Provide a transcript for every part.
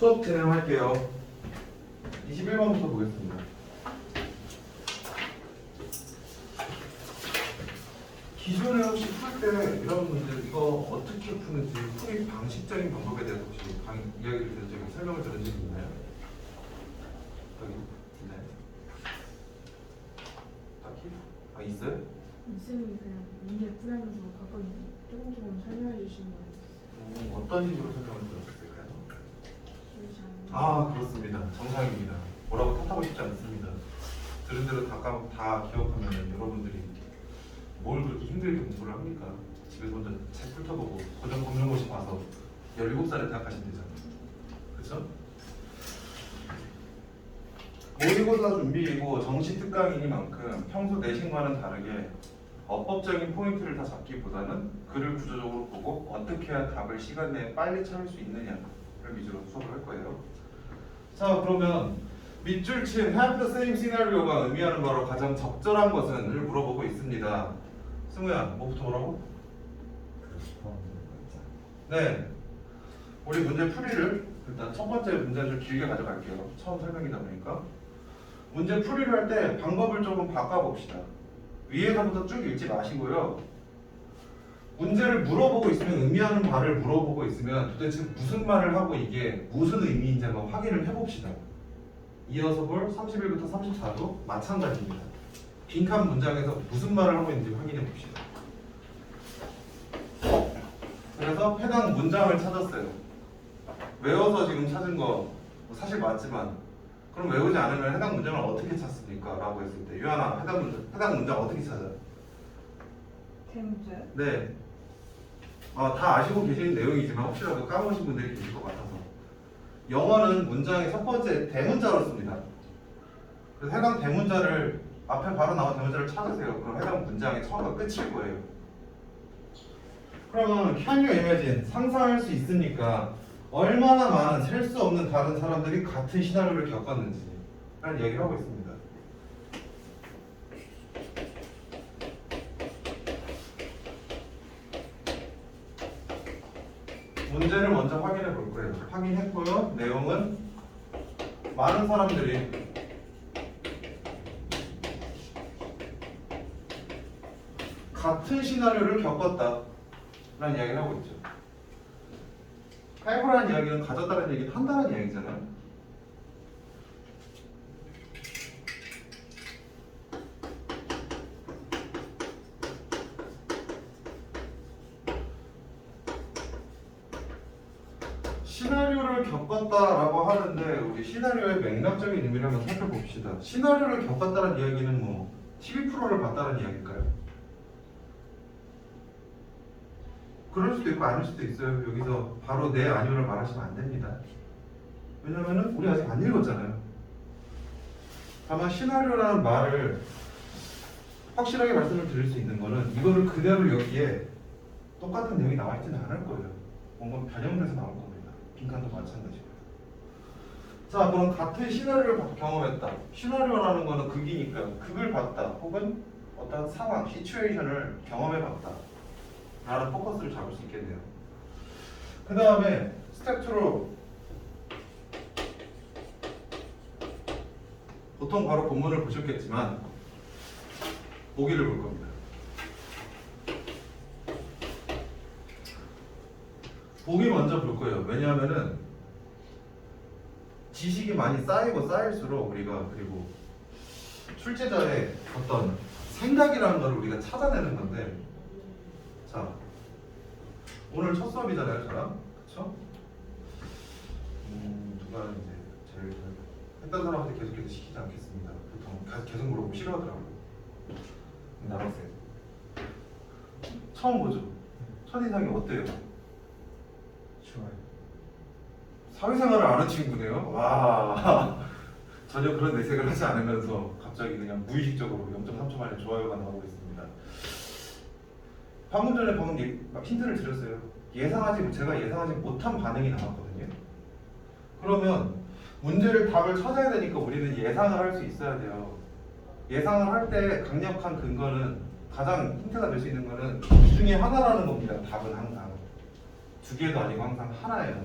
수업 진행할게요. 21번부터 보겠습니다. 기존에 혹시 풀 때 이런 문제 이거 어떻게 푸는지 풀이 방식적인 방법에 대해서 혹시 이야기를 들은 적이 설명을 들은 적이 있나요? 여기 있나요? 딱히? 아 있어요? 쌤이 그냥 문제 풀면서 가끔 조금 설명해 주시는 거예요. 어떤 식으로 설명을 들었을까요? 기억이 아 그렇습니다. 정상입니다. 뭐라고 탓하고 싶지 않습니다. 들은 대로 다 기억하면 여러분들이 뭘 그렇게 힘들게 공부를 합니까? 집에서 혼자 책 훑어보고 고전 검정고시 봐서 17살에 대학가시면 되잖아요. 그렇죠? 모의고사 준비이고 정시 특강이니만큼 평소 내신과는 다르게 어법적인 포인트를 다 잡기보다는 글을 구조적으로 보고 어떻게 해야 답을 시간 내에 빨리 찾을 수 있느냐를 위주로 수업을 할 거예요. 자 그러면 밑줄 친 have the same scenario가 의미하는 바로 가장 적절한 것은을 물어보고 있습니다. 승우야 뭐부터 뭐라고? 네 우리 문제 풀이를 일단 첫 번째 문제를 길게 가져갈게요. 처음 설명이다 보니까 문제 풀이를 할 때 방법을 조금 바꿔봅시다. 위에서부터 쭉 읽지 마시고요. 문제를 물어보고 있으면 의미하는 바를 물어보고 있으면 도대체 무슨 말을 하고 이게 무슨 의미인지 한번 확인을 해봅시다. 이어서 볼 31부터 34도 마찬가지입니다. 빈칸 문장에서 무슨 말을 하고 있는지 확인해 봅시다. 그래서 해당 문장을 찾았어요. 외워서 지금 찾은 거 사실 맞지만 그럼 외우지 않으면 해당 문장을 어떻게 찾습니까? 라고 했을 때 유한아 해당 문장 어떻게 찾아? 대문자요? 네. 다 아시고 계시는 내용이지만 혹시라도 까먹으신 분들이 계실 것 같아서 영어는 문장의 첫 번째 대문자로 씁니다. 그래서 해당 대문자를 앞에 바로 나온 대문자를 찾으세요. 그럼 해당 문장의 처음과 끝일 거예요. 그러면 can you imagine 상상할 수 있습니까? 얼마나 많은 셀 수 없는 다른 사람들이 같은 시나리오를 겪었는지 라는 이야기를 하고 있습니다. 문제를 먼저 확인해 볼 거예요. 확인했고요. 내용은 많은 사람들이 같은 시나리오를 겪었다 라는 이야기를 하고 있죠. 해보라는 이야기는 가졌다는 얘기는 한다는 이야기잖아요. 시나리오를 겪었다라고 하는데 우리 시나리오의 맥락적인 의미를 한번 살펴봅시다. 시나리오를 겪었다는 이야기는 뭐 12%를 봤다는 이야기일까요? 그럴 수도 있고 아닐 수도 있어요. 여기서 바로 네 아니오를 말하시면 안 됩니다. 왜냐면은 우리 아직 안 읽었잖아요. 다만 시나리오라는 말을 확실하게 말씀을 드릴 수 있는 거는 이거를 그대로 여기에 똑같은 내용이 나와 있지는 않을 거예요. 뭔가 변형돼서 나올 겁니다. 빈칸도 마찬가지고요. 자, 그럼 같은 시나리오를 경험했다. 시나리오라는 거는 극이니까 극을 봤다. 혹은 어떤 상황, 시츄에이션을 경험해봤다. 라는 포커스를 잡을 수 있겠네요. 그 다음에 스텝 2로 보통 바로 본문을 보셨겠지만 보기를 볼 겁니다. 보기 먼저 볼 거예요. 왜냐하면은 지식이 많이 쌓이고 쌓일수록 우리가 그리고 출제자의 어떤 생각이라는 걸 우리가 찾아내는 건데 자 오늘 첫 수업이잖아요 저랑 그쵸? 누가 이제 제일 했던 사람한테 계속해서 시키지 않겠습니다. 보통 계속 물어보면 싫어하더라고요. 남학생 처음 보죠? 첫인상이 어때요? 좋아요. 사회생활을 아는 친구네요. 와 전혀 그런 내색을 하지 않으면서 갑자기 그냥 무의식적으로 0.3초 만에 좋아요가 나오고 있습니다. 방금 전에 힌트를 드렸어요. 제가 예상하지 못한 반응이 나왔거든요. 그러면 문제를 답을 찾아야 되니까 우리는 예상을 할 수 있어야 돼요. 예상을 할 때 강력한 근거는 가장 힌트가 될 수 있는 거는 이 중에 하나라는 겁니다. 답은 항상 두 개도 아니고 항상 하나예요.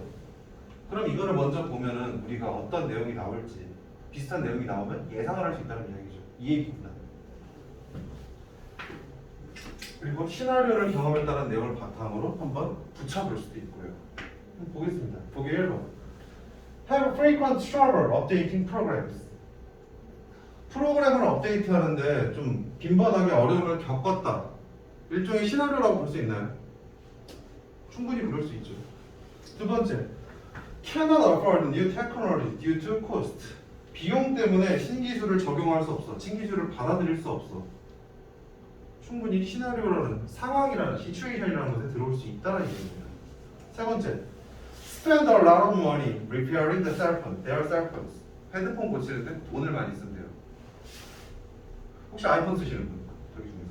그럼 이거를 먼저 보면은 우리가 어떤 내용이 나올지 비슷한 내용이 나오면 예상을 할 수 있다는 이야기죠. 이해입니다. 그리고 시나리오를 경험했다는 내용을 바탕으로 한번 붙여볼 수도 있고요. 한번 보겠습니다. 보기 1번. Have frequent trouble updating programs. 프로그램을 업데이트하는데 좀 빈번하게 어려움을 겪었다. 일종의 시나리오라고 볼 수 있나요? 충분히 그럴 수 있죠. 두 번째, cannot afford new technology due to cost. 비용 때문에 신기술을 적용할 수 없어. 신기술을 받아들일 수 없어. 충분히 시나리오라는 상황이라는 시츄에이션이라는 것에 들어올 수 있다는 얘기입니다. 세 번째, spend a lot of money repairing the cell phone, their cell phones. 핸드폰 고치는데 돈을 많이 쓴대요. 혹시 아이폰 쓰시는 분? 저기 중에서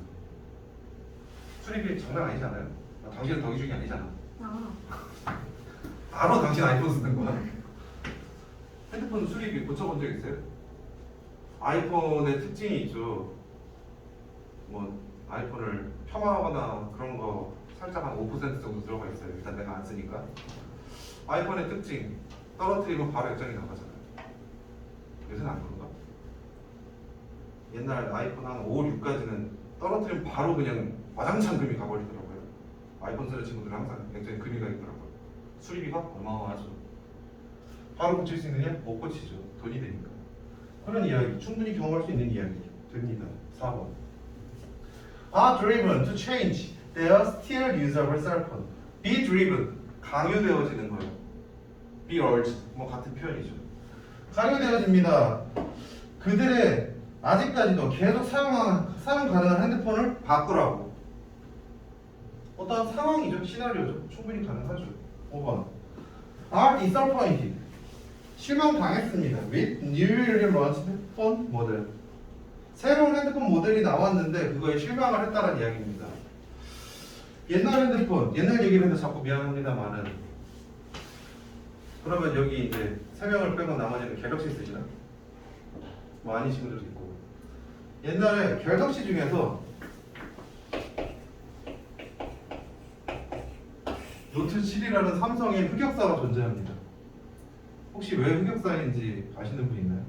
수리비 장난 아니잖아요. 당신은 덕이 중이 아니잖아. 바로 당신 아이폰 쓰는 거야. 핸드폰 수리비 고쳐본 적 있어요? 아이폰의 특징이 있죠. 뭐 아이폰을 폄하하거나 그런 거 살짝 한 5% 정도 들어가 있어요. 일단 내가 안 쓰니까. 아이폰의 특징 떨어뜨리면 바로 액정이 나가잖아요. 요새는 안 그런가? 옛날 아이폰 한 5, 6까지는 떨어뜨리면 바로 그냥 와장창 금이 가버리더라고요. 아이폰 쓰는 친구들은 항상 액정에 금이 가 있더라고요. 수리비가 어마어마하죠. 바로 고칠 수 있느냐? 못 고치죠. 돈이 되니까. 그런 이야기 충분히 경험할 수 있는 이야기 됩니다. 4번. Are driven to change their still usable cell phone. Be driven. 강요되어지는 거예요. Be urged. 뭐 같은 표현이죠. 강요되어집니다. 그들의 아직까지도 계속 사용 가능한 핸드폰을 바꾸라고. 어떤 상황이죠. 시나리오죠. 충분히 가능하죠. 5번. Are disappointed. 실망당했습니다. With newly launched phone model. 새로운 핸드폰 모델이 나왔는데 그거에 실망을 했다는 이야기입니다. 옛날 핸드폰, 옛날 얘기를 해서 자꾸 미안합니다만은 그러면 여기 이제 3명을 빼고 나머지는 갤럭시 쓰시나? 뭐 아닌 친구들도 있고. 옛날에 갤럭시 중에서 노트 7이라는 삼성의 흑역사가 존재합니다. 혹시 왜 흑역사인지 아시는 분 있나요?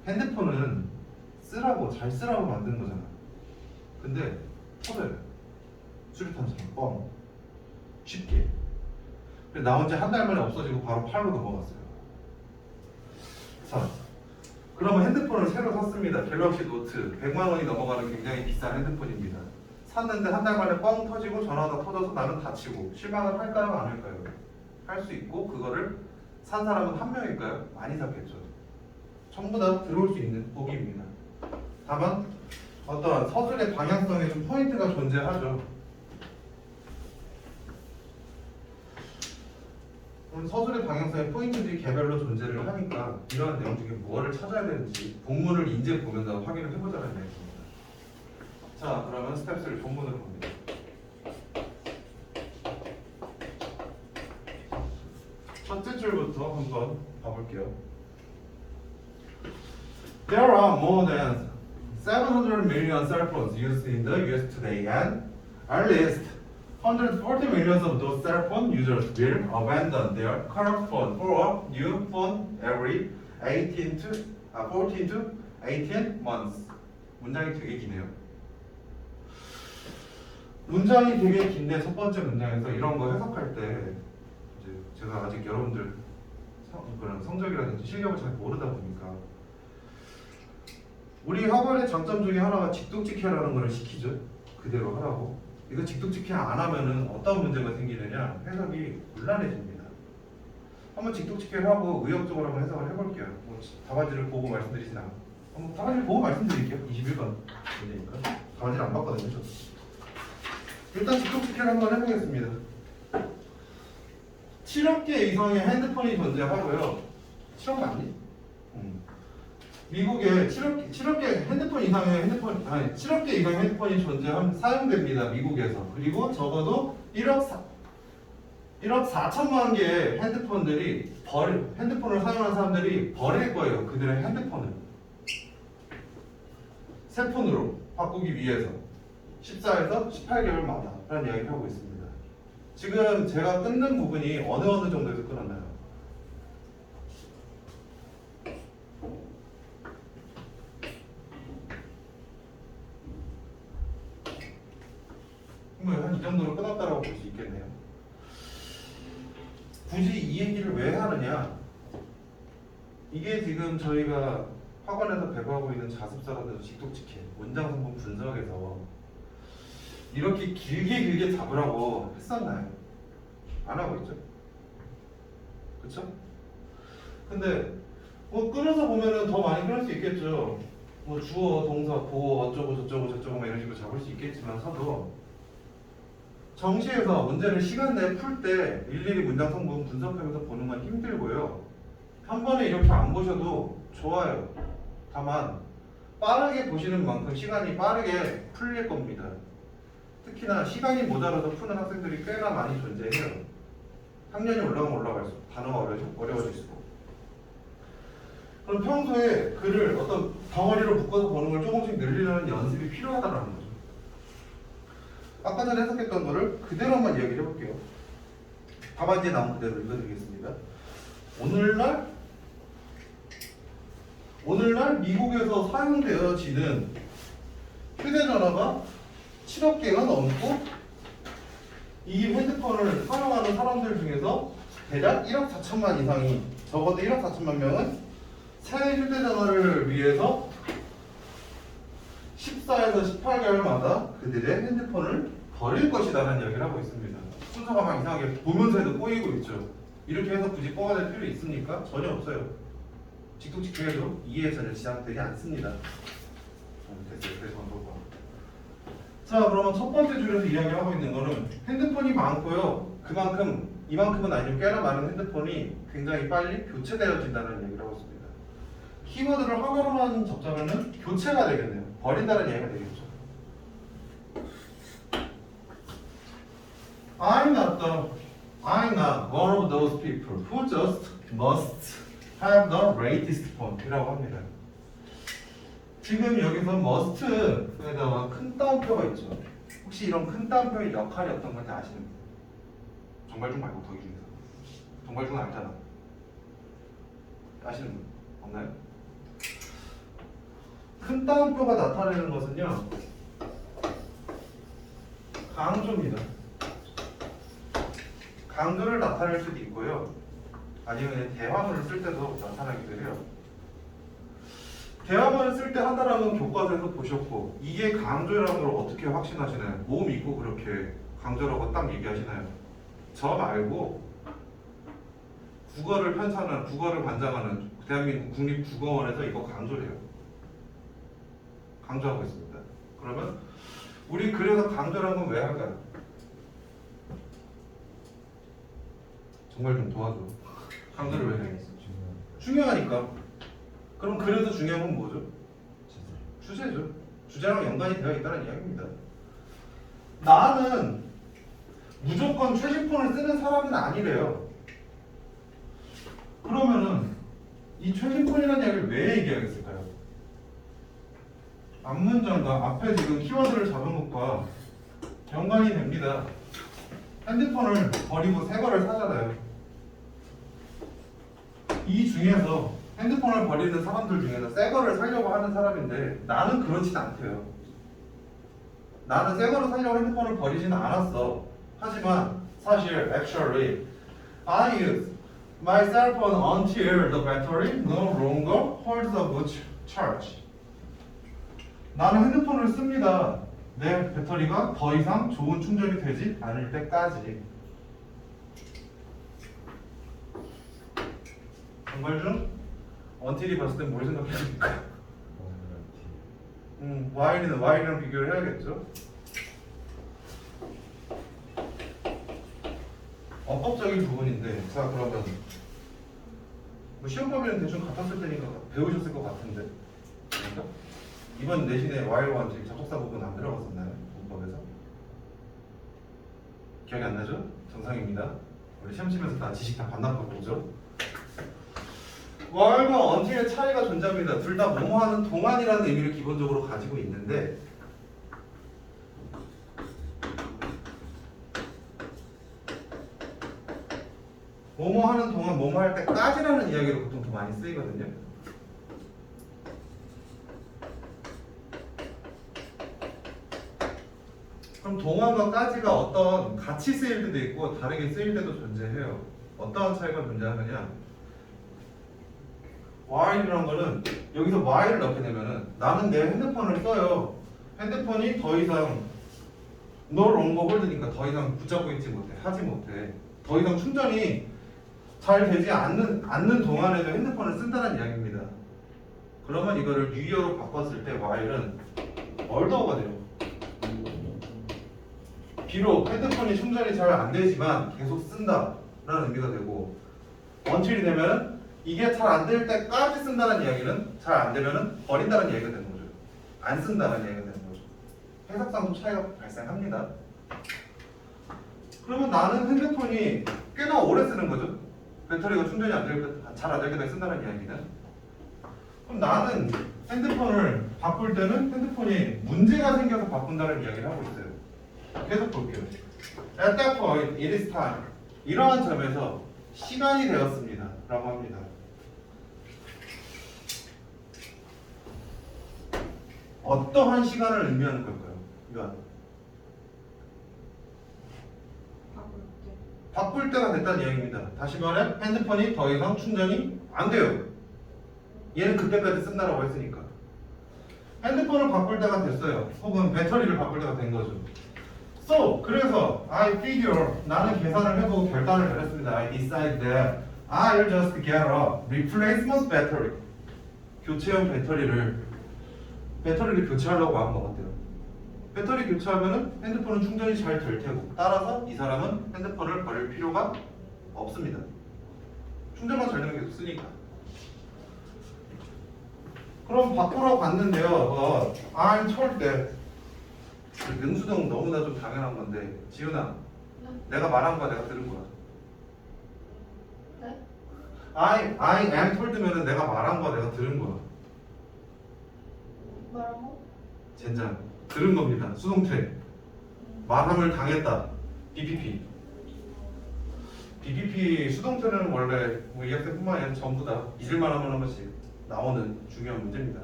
핸드폰은 쓰라고 잘 쓰라고 만든 거잖아. 근데 터져요. 수류탄처럼 뻥 쉽게. 그래서 나온 지 한 달 만에 없어지고 바로 팔로 넘어갔어요. 자, 그러면 핸드폰을 새로 샀습니다. 갤럭시 노트 100만 원이 넘어가는 굉장히 비싼 핸드폰입니다. 샀는데 한 달 만에 뻥 터지고 전화가 터져서 나는 다치고 실망을 할까요? 안 할까요? 할 수 있고 그거를 산 사람은 한 명일까요? 많이 샀겠죠. 전부 다 들어올 수 있는 보기입니다. 다만 어떤 서술의 방향성에 좀 포인트가 존재하죠. 서술의 방향성의 포인트들이 개별로 존재를 하니까 이러한 내용 중에 뭐를 찾아야 되는지 본문을 이제 보면서 확인을 해보자는 얘기입니다. 자, 그러면 스텝 3 본문으로 봅니다. 첫째 줄부터 한번 봐볼게요. There are more than 700 million cell phones used in the US today, and at least 140 million of those cell phone users will abandon their current phone for a new phone every 14 to 18 months. 문장이 되게 기네요. 문장이 되게 긴데 첫 번째 문장에서 이런 거 해석할 때 이제 제가 아직 여러분들 그런 성적이라든지 실력을 잘 모르다 보니까 우리 학원의 장점 중에 하나가 직독직해라는 걸 시키죠. 그대로 하라고. 이거 직독직해 안 하면은 어떤 문제가 생기느냐, 해석이 곤란해집니다. 한번 직독직해를 하고 의욕적으로 한번 해석을 해볼게요. 뭐 답안지를 보고 말씀드리진 않아요. 한번 답안지를 보고 말씀드릴게요. 21번 문제니까. 답안지를 안 봤거든요. 저. 일단 직독직해를 한번 해보겠습니다. 7억 개 이상의 핸드폰이 존재하고요. 7억 맞니? 미국에 7억 개 핸드폰 이상의 핸드폰 7억 개 이상의 핸드폰이 사용됩니다. 미국에서. 그리고 적어도 1억 4천만 개의 핸드폰을 사용하는 사람들이 버릴 거예요. 그들의 핸드폰을 새 폰으로 바꾸기 위해서 14에서 18개월마다 라는 이야기를 하고 있습니다. 지금 제가 끊는 부분이 어느 정도에서 끊었나요? 한 이 정도로 끊었다라고 볼 수 있겠네요. 굳이 이 얘기를 왜 하느냐? 이게 지금 저희가 학원에서 배부하고 있는 자습서라든지 직독직해, 문장 성분 분석에서 이렇게 길게 잡으라고 했었나요? 안 하고 있죠? 그쵸? 근데 뭐 끊어서 보면은 더 많이 끊을 수 있겠죠. 뭐 주어, 동사, 보어, 어쩌고 저쩌고 막 이런 식으로 잡을 수 있겠지만서도 정시에서 문제를 시간 내에 풀 때 일일이 문장 성분 분석하면서 보는 건 힘들고요. 한 번에 이렇게 안 보셔도 좋아요. 다만 빠르게 보시는 만큼 시간이 빠르게 풀릴 겁니다. 특히나 시간이 모자라서 푸는 학생들이 꽤나 많이 존재해요. 학년이 올라가면 올라갈수록 단어가 어려워질수록. 그럼 평소에 글을 어떤 덩어리로 묶어서 보는 걸 조금씩 늘리려는 연습이 필요하다는 거죠. 아까 전에 해석했던 거를 그대로 한번 이야기를 해볼게요. 답안지에 나온 그대로 읽어드리겠습니다. 오늘날 미국에서 사용되어지는 휴대전화가 7억 개가 넘고 이 핸드폰을 사용하는 사람들 중에서 대략 1억 4천만 이상이, 적어도 1억 4천만 명은 새 휴대전화를 위해서 14에서 18개월마다 그들의 핸드폰을 버릴 것이다라는 이야기를 하고 있습니다. 순서가 막 이상하게 보면서 해도 꼬이고 있죠. 이렇게 해서 굳이 뽑아낼 필요 있습니까? 전혀 없어요. 직독직해도 이해에 전혀 지장되지 않습니다. 됐어요. 그래서 한번 봐. 자, 그러면 첫 번째 줄에서 이야기하고 있는 거는 핸드폰이 많고요. 그만큼 이만큼은 아니고 꽤나 많은 핸드폰이 굉장히 빨리 교체되어진다는 얘기를 하고 있습니다. 키워드를 하나로만 접자면은 교체가 되겠네요. 버린다는 얘기가 되겠죠. I'm not one of those people who just must have the latest phone이라고 합니다. 지금 여기서 must에다가 큰 따옴표가 있죠. 혹시 이런 큰 따옴표의 역할이 어떤 건지 아시는 분? 정발중 말고 거기 중에서. 정발중은 알잖아. 아시는 분 없나요? 큰 따옴표가 나타내는 것은요, 강조입니다. 강조를 나타낼 수도 있고요, 아니면 대화문을 쓸 때도 나타나기도 해요. 대화문을 쓸 때 한다라는 교과서에서 보셨고, 이게 강조라는 걸 어떻게 확신하시나요? 뭐 믿고 그렇게 강조라고 딱 얘기하시나요? 저 말고 국어를 편찬하는, 국어를 관장하는 대한민국 국립국어원에서 이거 강조해요. 강조하고 있습니다. 그러면 우리 그래서 강조라는 건 왜 할까요? 정말 좀 도와줘. 강조를 왜 해? 중요하니까. 그럼 그래서 중요한 건 뭐죠? 주제죠. 주제랑 연관이 되어 있다는 이야기입니다. 나는 무조건 최신폰을 쓰는 사람은 아니래요. 그러면은 이 최신폰이라는 이야기를 왜 얘기하겠을까요? 앞문장과 앞에 지금 키워드를 잡은 것과 연관이 됩니다. 핸드폰을 버리고 새 거를 사잖아요. 이 중에서 핸드폰을 버리는 사람들 중에서 새 거를 사려고 하는 사람인데 나는 그렇진 않대요. 나는 새 거를 사려고 핸드폰을 버리지는 않았어. 하지만 사실 actually I use my cell phone until the battery no longer holds a good charge. 나는 핸드폰을 씁니다. 내 배터리가 더 이상 좋은 충전이 되지 않을 때까지. 정발중? until이 봤을 땐 뭘 생각하십니까? while이랑 비교를 해야겠죠? 어법적인 부분인데, 자 그러면 뭐 시험 범위는 대충 같았을 테니까 배우셨을 것 같은데, 그러니까? 이번 내신에 while와 until 접속사 부분 안 들어갔었나요? 문법에서? 기억이 안 나죠? 정상입니다. 우리 시험 치면서 다 지식 다 반납하고 오죠? while과 until의 차이가 존재합니다. 둘 다 뭐뭐 하는 동안이라는 의미를 기본적으로 가지고 있는데, 뭐뭐 하는 동안 뭐뭐 할 때까지라는 이야기로 보통 더 많이 쓰이거든요. 그럼 동안과 까지가 어떤 같이 쓰일 때도 있고 다르게 쓰일 때도 존재해요. 어떠한 차이가 존재하느냐? while이라는 거는 여기서 while을 넣게 되면은 나는 내 핸드폰을 써요. 핸드폰이 더 이상 no longer hold니까 더 이상 붙잡고 있지 못해, 하지 못해. 더 이상 충전이 잘 되지 않는 동안에도 핸드폰을 쓴다는 이야기입니다. 그러면 이거를 유효로 바꿨을 때 while은 얼더가 돼요. 비록 핸드폰이 충전이 잘 안 되지만 계속 쓴다라는 의미가 되고, until이 되면은 이게 잘 안 될 때까지 쓴다는 이야기는 잘 안 되면은 버린다는 이야기가 되는 거죠. 안 쓴다는 이야기가 되는 거죠. 해석상 좀 차이가 발생합니다. 그러면 나는 핸드폰이 꽤나 오래 쓰는 거죠. 배터리가 충전이 잘 안 될 때까지 쓴다는 이야기는. 그럼 나는 핸드폰을 바꿀 때는 핸드폰이 문제가 생겨서 바꾼다는 이야기를 하고 있어요. 계속 볼게요. At that point, it is time. 이러한 점에서 시간이 되었습니다. 라고 합니다. 어떠한 시간을 의미하는 걸까요? 이거 바꿀 때가 됐다는 이야기입니다. 다시 말해 핸드폰이 더 이상 충전이 안 돼요. 얘는 그때까지 쓴다라고 했으니까. 핸드폰을 바꿀 때가 됐어요. 혹은 배터리를 바꿀 때가 된 거죠. So, 그래서 I figure, 나는 계산을 해보고 결단을 내렸습니다. I decide that I'll just get a replacement battery. 교체용 배터리를 교체하려고 마음먹었대요. 배터리 교체하면은 핸드폰은 충전이 잘 될 테고, 따라서 이 사람은 핸드폰을 버릴 필요가 없습니다. 충전만 잘 되면 계속 쓰니까. 그럼 바꾸러 갔는데요. I'm told that 능수동 너무나 좀 당연한 건데, 지훈아, 네? 내가 말한 거야, 내가 들은 거야. 네? I am told면은 내가 말한 거야, 내가 들은 거야. 뭐라고? 젠장, 들은 겁니다. 수동태. 말함을 당했다. BPP. BPP 수동태는 원래 뭐 이 학생뿐만 아니라 전부 다 잊을만 하면 한 번씩 나오는 중요한 문제입니다.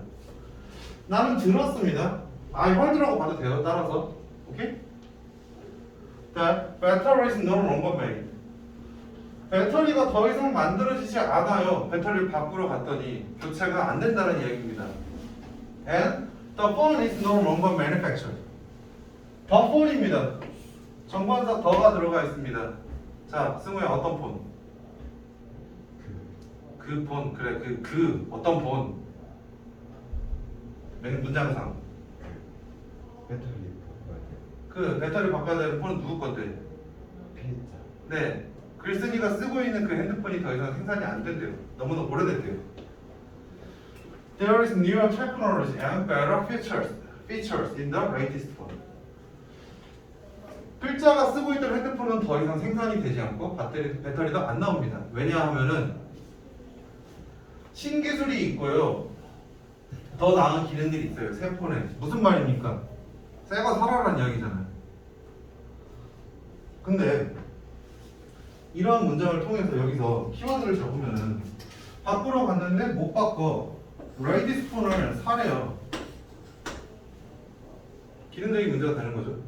나는 들었습니다. heard라고 봐도 돼요. 따라서 오케이? The battery is no longer made. 배터리가 더 이상 만들어지지 않아요. 배터리를 바꾸러 갔더니 교체가 안 된다는 이야기입니다. And the phone is no longer manufactured. The phone입니다. 정관사 더가 들어가 있습니다. 자, 승우야, 어떤 폰? 그 폰, 그래, 어떤 폰? 문장상. 배터리 바꿔야 돼. 그 배터리 바꿔야 되는 폰은 누구 건데? 피자. 네, 글쓴이가 쓰고 있는 그 핸드폰이 더 이상 생산이 안 된대요. 너무나 오래됐대요. There is newer technology and better features in the latest phone. 필자가 쓰고 있던 핸드폰은 더 이상 생산이 되지 않고 배터리도 안 나옵니다. 왜냐하면은 신기술이 있고요. 더 나은 기능들이 있어요. 새 폰에. 무슨 말입니까? 새거 사라란 이야기잖아요. 근데 이러한 문장을 통해서 여기서 키워드를 적으면은 바꾸러 갔는데 못 바꿔. 레이디스 폰을 사래요. 기능적인 문제가 되는 거죠.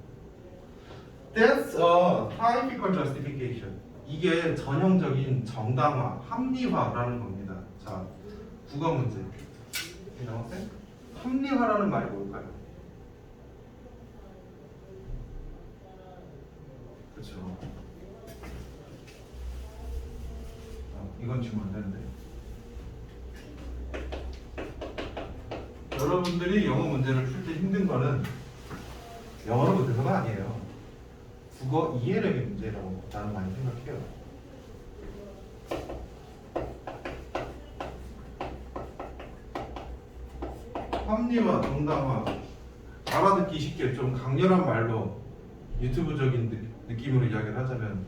That's a typical justification. 이게 전형적인 정당화, 합리화라는 겁니다. 자, 국어 문제. 나왔어요? 합리화라는 말이 뭘까요? 그렇죠. 이건 지금 안 되는데. 여러분들이 영어 문제를 풀 때 힘든 거는 영어로 문제가 아니에요. 국어 이해력의 문제라고 나는 많이 생각해요. 합리화, 정당화, 알아듣기 쉽게 좀 강렬한 말로 유튜브적인 느낌으로 이야기를 하자면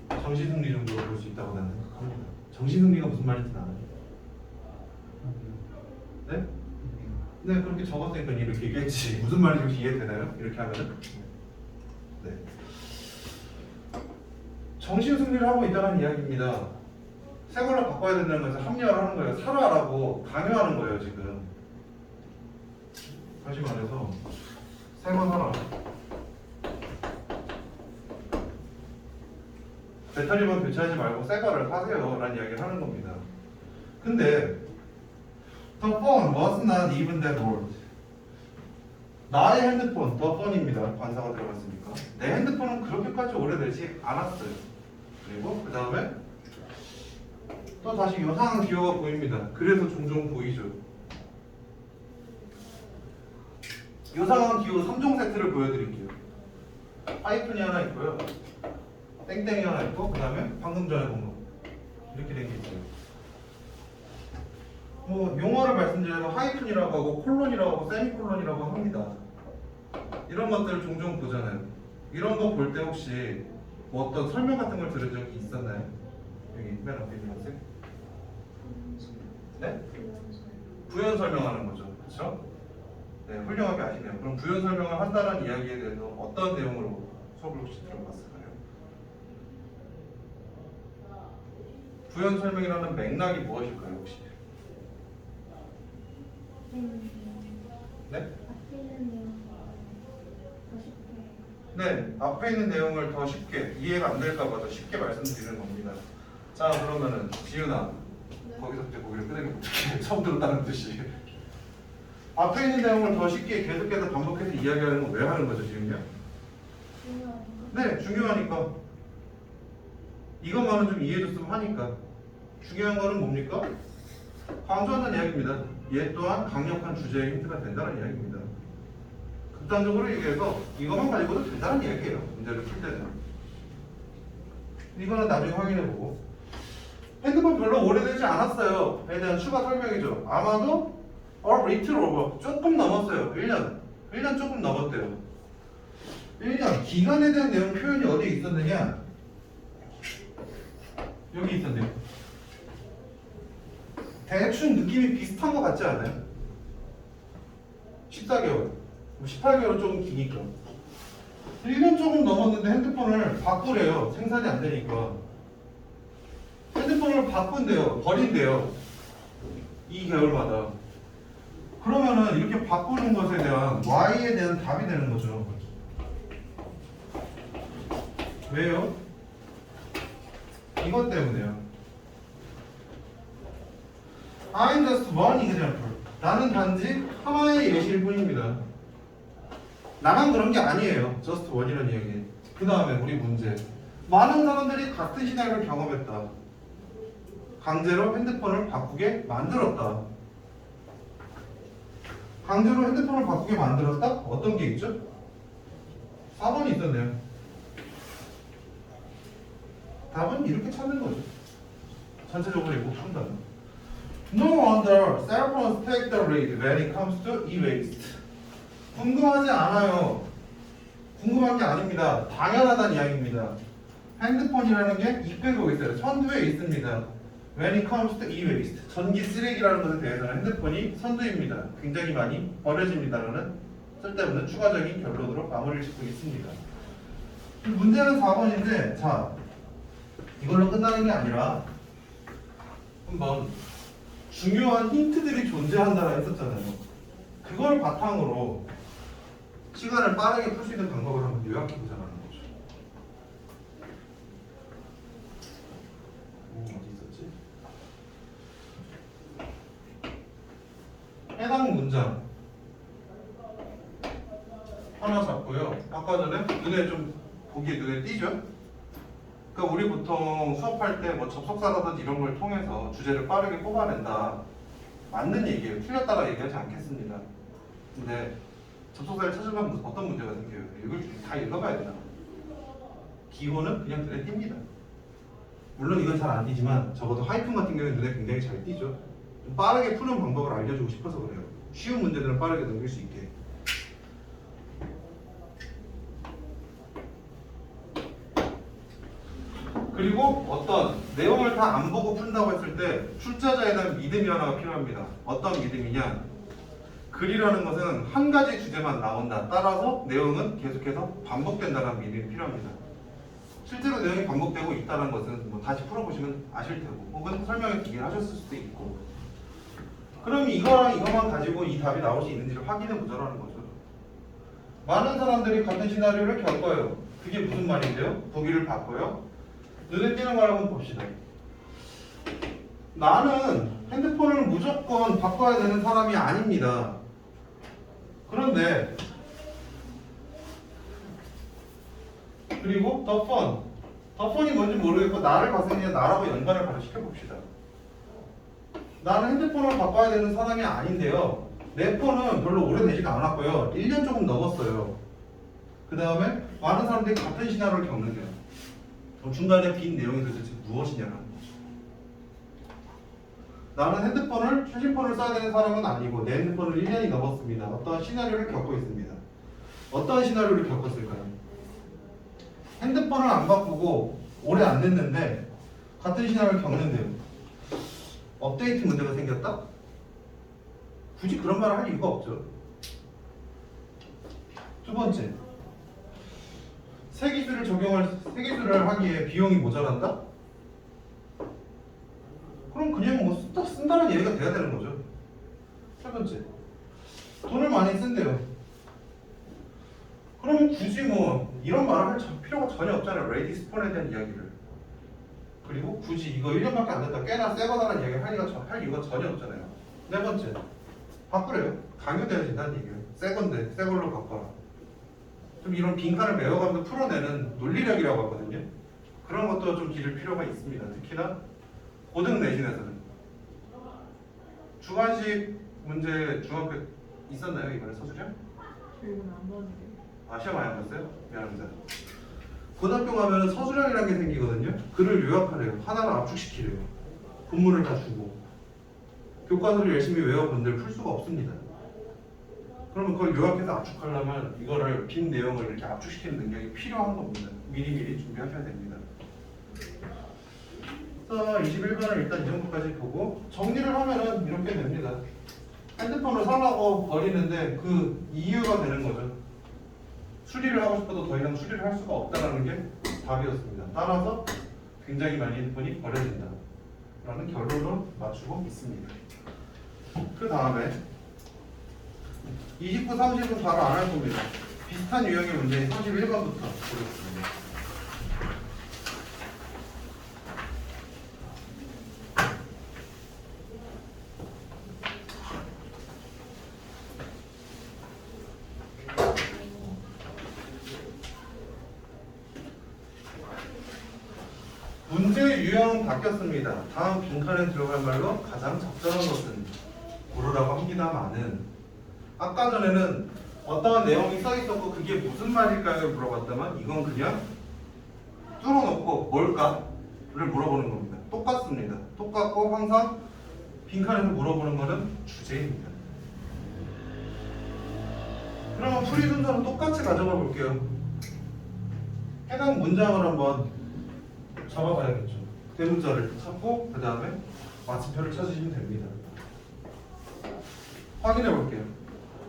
정신승리 정도로 볼 수 있다고 나는 생각합니다. 정신승리가 무슨 말인지 나는. 네? 네, 그렇게 적었으니까 이렇게 얘기했지. 무슨 말인지 혹시 이해되나요? 이렇게 하면은? 네. 정신 승리를 하고 있다는 이야기입니다. 새 걸로 바꿔야 된다는 것을 합리화를 하는 거예요. 사라라고 강요하는 거예요, 지금. 다시 말해서 새 거 사라. 배터리만 교체하지 말고 새 거를 사세요 라는 이야기를 하는 겁니다. 근데 The phone was not even that old. 나의 핸드폰, the phone입니다. 관사가 들어갔으니까. 내 핸드폰은 그렇게까지 오래되지 않았어요. 그리고 그 다음에 또 다시 요상한 기호가 보입니다. 그래서 종종 보이죠. 요상한 기호 3종 세트를 보여드릴게요. 하이픈이 하나 있고요. 땡땡이 하나 있고 그 다음에 방금 전에 본 거. 이렇게 된 게 있어요. 뭐 용어를 말씀드리면 하이픈이라고 하고 콜론이라고 하고 세미콜론이라고 합니다. 이런 것들을 종종 보잖아요. 이런 거 볼 때 혹시 뭐 어떤 설명 같은 걸 들은 적이 있었나요? 여기 맨 앞에 있는 학생? 네? 부연 설명하는 거죠. 그렇죠? 네, 훌륭하게 아시네요. 그럼 부연 설명을 한다는 이야기에 대해서 어떤 내용으로 수업을 혹시 들어봤을까요? 부연 설명이라는 맥락이 무엇일까요, 혹시? 네? 앞에 있는 내용 더 쉽게. 네, 앞에 있는 내용을 더 쉽게 이해가 안 될까봐 더 쉽게 말씀드리는 겁니다. 자, 그러면은 지윤아, 네. 거기서 이제 고개를 끄덕여 처음 들었다는 듯이. 앞에 있는 내용을 더 쉽게 계속해서 반복해서 이야기하는 건 왜 하는 거죠, 지금요? 중요한 네, 중요하니까. 이것만은 좀 이해해줬으면 하니까. 중요한 거는 뭡니까? 강조한다는 이야기입니다. 얘 또한 강력한 주제의 힌트가 된다는 이야기입니다. 극단적으로 얘기해서 이것만 가지고도 된다는 이야기예요. 문제를 풀 때는. 이거는 나중에 확인해보고. 핸드폰 별로 오래되지 않았어요.에 대한 추가 설명이죠. 아마도 a little over. 조금 넘었어요. 1년. 1년 조금 넘었대요. 1년. 기간에 대한 내용 표현이 어디에 있었느냐? 여기 있었네요. 대충 느낌이 비슷한 것 같지 않아요? 14개월. 18개월은 조금 기니까. 1년 조금 넘었는데 핸드폰을 바꾸래요. 생산이 안 되니까. 핸드폰을 바꾼대요. 버린대요. 2개월마다. 그러면은 이렇게 바꾸는 것에 대한 Y에 대한 답이 되는 거죠. 왜요? 이것 때문에요. I'm just one example. 나는 단지 하나의 예시일 뿐입니다. 나만 그런 게 아니에요. just one이라는 얘기. 그 다음에 우리 문제. 많은 사람들이 같은 시나리오를 경험했다. 강제로 핸드폰을 바꾸게 만들었다. 강제로 핸드폰을 바꾸게 만들었다? 어떤 게 있죠? 4번이 있었네요. 답은 이렇게 찾는 거죠. 전체적으로 읽고 푼다면. No wonder cell phones take the lead when it comes to e-waste. 궁금하지 않아요. 궁금한 게 아닙니다. 당연하다는 이야기입니다. 핸드폰이라는 게 이끌고 있어요. 선두에 있습니다. When it comes to e-waste. 전기 쓰레기라는 것에 대해서는 핸드폰이 선두입니다. 굉장히 많이 버려집니다라는 쓸데없는 추가적인 결론으로 마무리를 짓고 있습니다. 문제는 4번인데 자 이걸로 끝나는 게 아니라 한번 중요한 힌트들이 존재한다라 했었잖아요. 그걸 바탕으로 시간을 빠르게 풀 수 있는 방법을 한번 요약해보자는 거죠. 어디 있었지? 해당 문장 하나 잡고요. 아까 전에 눈에 좀 보기에 눈에 띄죠? 그러니까 우리 보통 수업할 때 뭐 접속사라든지 이런 걸 통해서 주제를 빠르게 뽑아낸다. 맞는 얘기예요. 틀렸다고 얘기하지 않겠습니다. 근데 접속사를 찾으면 어떤 문제가 생겨요? 다 읽어봐야 되나? 기호는 그냥 눈에 띕니다. 물론 이건 잘 안 띄지만 적어도 하이픈 같은 경우는 눈에 굉장히 잘 띄죠. 좀 빠르게 푸는 방법을 알려주고 싶어서 그래요. 쉬운 문제들은 빠르게 넘길 수 있게. 그리고 어떤 내용을 다 안 보고 푼다고 했을 때 출제자에 대한 믿음이 하나가 필요합니다. 어떤 믿음이냐? 글이라는 것은 한 가지 주제만 나온다. 따라서 내용은 계속해서 반복된다는 믿음이 필요합니다. 실제로 내용이 반복되고 있다는 것은 뭐 다시 풀어보시면 아실 테고 혹은 설명에 기계를 하셨을 수도 있고 그럼 이거랑 이거만 가지고 이 답이 나올 수 있는지를 확인해 보자라는 거죠. 많은 사람들이 같은 시나리오를 겪어요. 그게 무슨 말인데요? 보기를 바꿔요. 눈에 띄는 걸 한번 봅시다. 나는 핸드폰을 무조건 바꿔야 되는 사람이 아닙니다. 그런데 그리고 더 펀이 뭔지 모르겠고 나를 봤을 때 나라고 연관을 바로 시켜봅시다. 나는 핸드폰을 바꿔야 되는 사람이 아닌데요. 내 폰은 별로 오래되지가 않았고요. 1년 조금 넘었어요. 그 다음에 많은 사람들이 같은 시나리오를 겪는데요. 중간에 빈 내용이 도대체 무엇이냐는 거죠. 나는 핸드폰을 최신폰을 써야 되는 사람은 아니고 내 핸드폰을 1년이 넘었습니다. 어떠한 시나리오를 겪고 있습니다. 어떠한 시나리오를 겪었을까요? 핸드폰을 안 바꾸고 오래 안 됐는데 같은 시나리오를 겪는데요. 업데이트 문제가 생겼다? 굳이 그런 말을 할 이유가 없죠. 두 번째, 새 기술을 하기에 비용이 모자란다? 그럼 그냥 뭐 쓴다는 얘기가 돼야 되는 거죠. 세 번째, 돈을 많이 쓴대요. 그럼 굳이 뭐 이런 말을 할 필요가 전혀 없잖아요. 레이디스 폰에 대한 이야기를. 그리고 굳이 이거 1년밖에 안 됐다 꽤나 새 거다라는 이야기를 할 이유가 전혀 없잖아요. 네 번째, 바꾸래요. 강요되어진다는 얘기예요. 새 건데 새 걸로 바꿔라. 좀 이런 빈칸을 메워가면서 풀어내는 논리력이라고 하거든요. 그런 것도 좀 기를 필요가 있습니다. 특히나 고등 내신에서는. 주관식 문제 중학교 있었나요? 이번에 서술형? 저희는 안 봤는데. 아, 시험 안 봤어요? 미안합니다. 고등학교 가면 서술형이라는 게 생기거든요. 글을 요약하래요. 하나를 압축시키래요. 본문을 다 주고. 교과서를 열심히 외워본들 풀 수가 없습니다. 그러면 그걸 요약해서 압축하려면 이거를 빈 내용을 이렇게 압축시키는 능력이 필요한 겁니다. 미리미리 준비하셔야 됩니다. 자, 21번을 일단 이 정도까지 보고 정리를 하면은 이렇게 됩니다. 핸드폰을 사려고 버리는데 그 이유가 되는 거죠. 수리를 하고 싶어도 더 이상 수리를 할 수가 없다는 게 답이었습니다. 따라서 굉장히 많이 핸드폰이 버려진다 라는 결론을 맞추고 있습니다. 그 다음에 29, 30은 바로 안 할 겁니다. 비슷한 유형의 문제인 31번부터 보겠습니다. 문제 유형은 바뀌었습니다. 다음 빈칸에 들어갈 말로 가장 적절한 것은 고르라고 합니다만은 아까 전에는 어떠한 내용이 써있었고 그게 무슨 말일까요? 물어봤다면 이건 그냥 뚫어놓고 뭘까를 물어보는 겁니다. 똑같습니다. 똑같고 항상 빈칸에서 물어보는 거는 주제입니다. 그러면 풀이 순서는 똑같이 가져가 볼게요. 해당 문장을 한번 잡아봐야겠죠. 대문자를 찾고 그 다음에 마침표를 찾으시면 됩니다. 확인해 볼게요.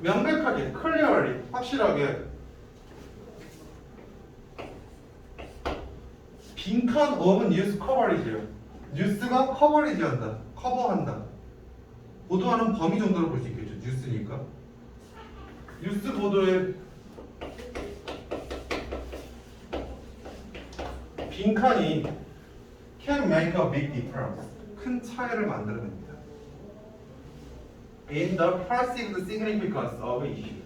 명백하게, clearly, 확실하게 빈칸 of은 뉴스 커버리지예요. 뉴스가 커버리지한다, 커버한다. 보도하는 범위 정도로 볼 수 있겠죠. 뉴스니까. 뉴스 보도의 빈칸이 can make a big difference. 큰 차이를 만들어냅니다. In the perceived significance of issue.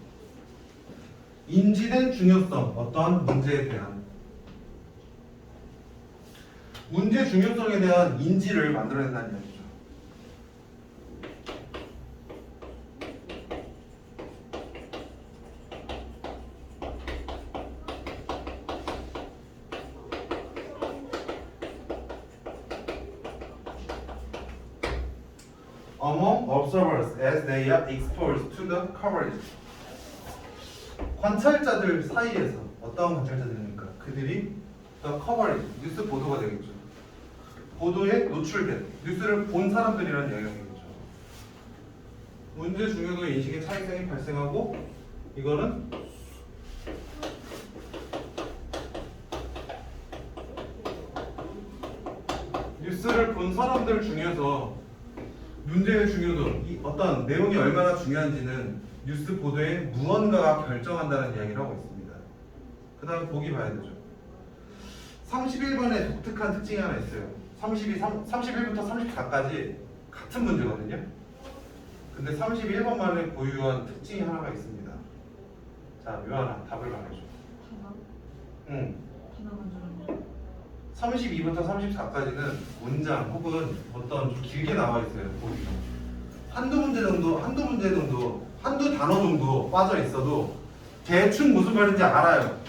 인지된 중요성, 어떠한 문제에 대한 문제 중요성에 대한 인지를 만들어낸다는 이야기죠. Among observers as they are exposed to the coverage. 관찰자들 사이에서 어떤 관찰자들입니까? 그들이 the coverage, 뉴스 보도가 되겠죠. 보도에 노출된 뉴스를 본 사람들이라는 이야기가 되겠죠. 문제 중요도 인식의 차이성이 발생하고 이거는 뉴스를 본 사람들 중에서 문제의 중요도, 이 어떤 내용이 얼마나 중요한지는 뉴스 보도에 무언가가 결정한다는 이야기를 하고 있습니다. 그 다음 보기 봐야 되죠. 31번에 독특한 특징이 하나 있어요. 31부터 34까지 같은 문제거든요. 근데 31번만에 고유한 특징이 하나가 있습니다. 자, 묘하나 답을 말해줘. 하나? 응. 하나만 주는 32부터 34까지는 문장 혹은 어떤 좀 길게 나와 있어요. 보기가. 한두 문제 정도, 한두 단어 정도 빠져 있어도 대충 무슨 말인지 알아요.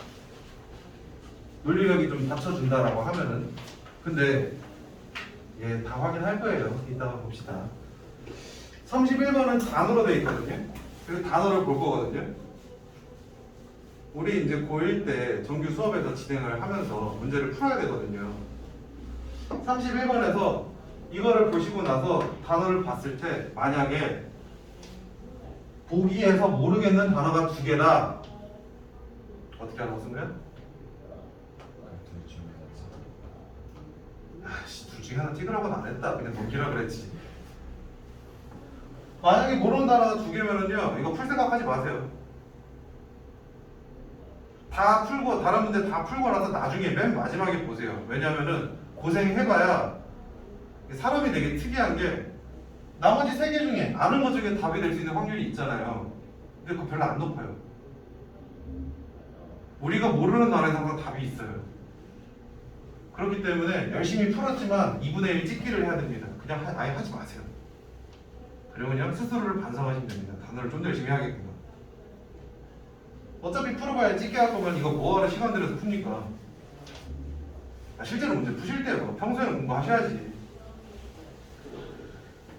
논리력이 좀 받쳐준다라고 하면은. 근데 예, 다 확인할 거예요. 이따가 봅시다. 31번은 단어로 되어 있거든요. 그래서 단어를 볼 거거든요. 우리 이제 고1 때 정규 수업에서 진행을 하면서 문제를 풀어야 되거든요. 31번에서 이거를 보시고 나서 단어를 봤을 때 만약에 보기에서 모르겠는 단어가 두 개다. 어떻게 하라고 쓴 거야? 둘 중에 아씨, 둘 중에 하나 찍으라고는 안 했다. 그냥 넘기라 그랬지. 만약에 모르는 단어가 두 개면은요, 이거 풀 생각하지 마세요. 다 풀고, 다른 문제 다 풀고 나서 나중에 맨 마지막에 보세요. 왜냐면은 고생해봐야 사람이 되게 특이한 게 나머지 세 개 중에 아는 것 중에 답이 될 수 있는 확률이 있잖아요. 근데 그거 별로 안 높아요. 우리가 모르는 단어에서 항상 답이 있어요. 그렇기 때문에 열심히 풀었지만 2분의 1 찍기를 해야 됩니다. 그냥 아예 하지 마세요. 그리고 그냥 스스로를 반성하시면 됩니다. 단어를 좀 더 열심히 하겠구나. 어차피 풀어봐야 찍게 할 거면 이거 뭐하러 시간 들여서 풉니까? 실제로 문제 푸실 때요. 평소에는 공부하셔야지.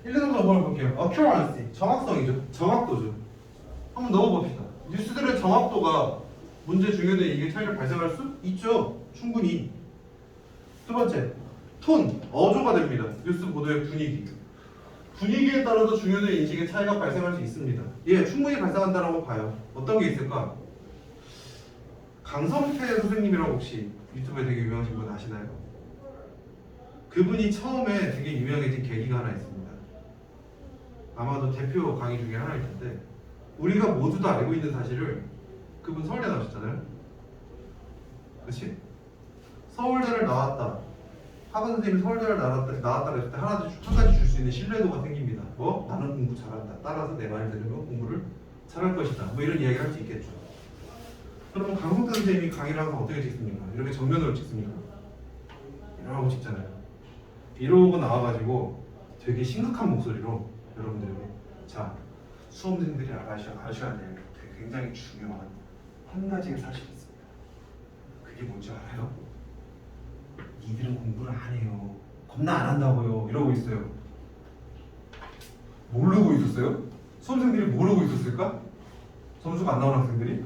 1, 2, 3, 4번을 볼게요. accuracy, 정확성이죠. 정확도죠. 한번 넣어봅시다. 뉴스들의 정확도가 문제 중요도에 이게 차이를 발생할 수 있죠. 충분히. 두 번째, 톤, 어조가 됩니다. 뉴스 보도의 분위기. 분위기에 따라서 중요도의 인식에 차이가 발생할 수 있습니다. 예, 충분히 발생한다고 봐요. 어떤 게 있을까? 강성태 선생님이라고 혹시 유튜브에 되게 유명하신 분 아시나요? 그분이 처음에 되게 유명해진 계기가 하나 있습니다. 아마도 대표 강의 중에 하나일 텐데, 우리가 모두 다 알고 있는 사실을, 그분 서울대 나오셨잖아요. 그치? 서울대를 나왔다. 학원 선생님이 서울대를 나왔다 그랬을 때 한 가지 줄 수 있는 신뢰도가 생깁니다. 뭐? 나는 공부 잘한다. 따라서 내 말을 들으면 공부를 잘할 것이다. 뭐 이런 이야기를 할 수 있겠죠. 그러면 강성태 선생님이 강의를 하면 어떻게 찍습니까? 이렇게 정면으로 찍습니까? 이러고 찍잖아요. 이러고 나와가지고 되게 심각한 목소리로 여러분들에게, 자, 수험생들이 아셔야 될 굉장히 중요한 한 가지의 사실이 있습니다. 그게 뭔지 알아요? 니들은 공부를 안 해요. 겁나 안 한다고요. 이러고 있어요. 모르고 있었어요? 수험생들이 모르고 있었을까? 점수가 안 나오는 학생들이?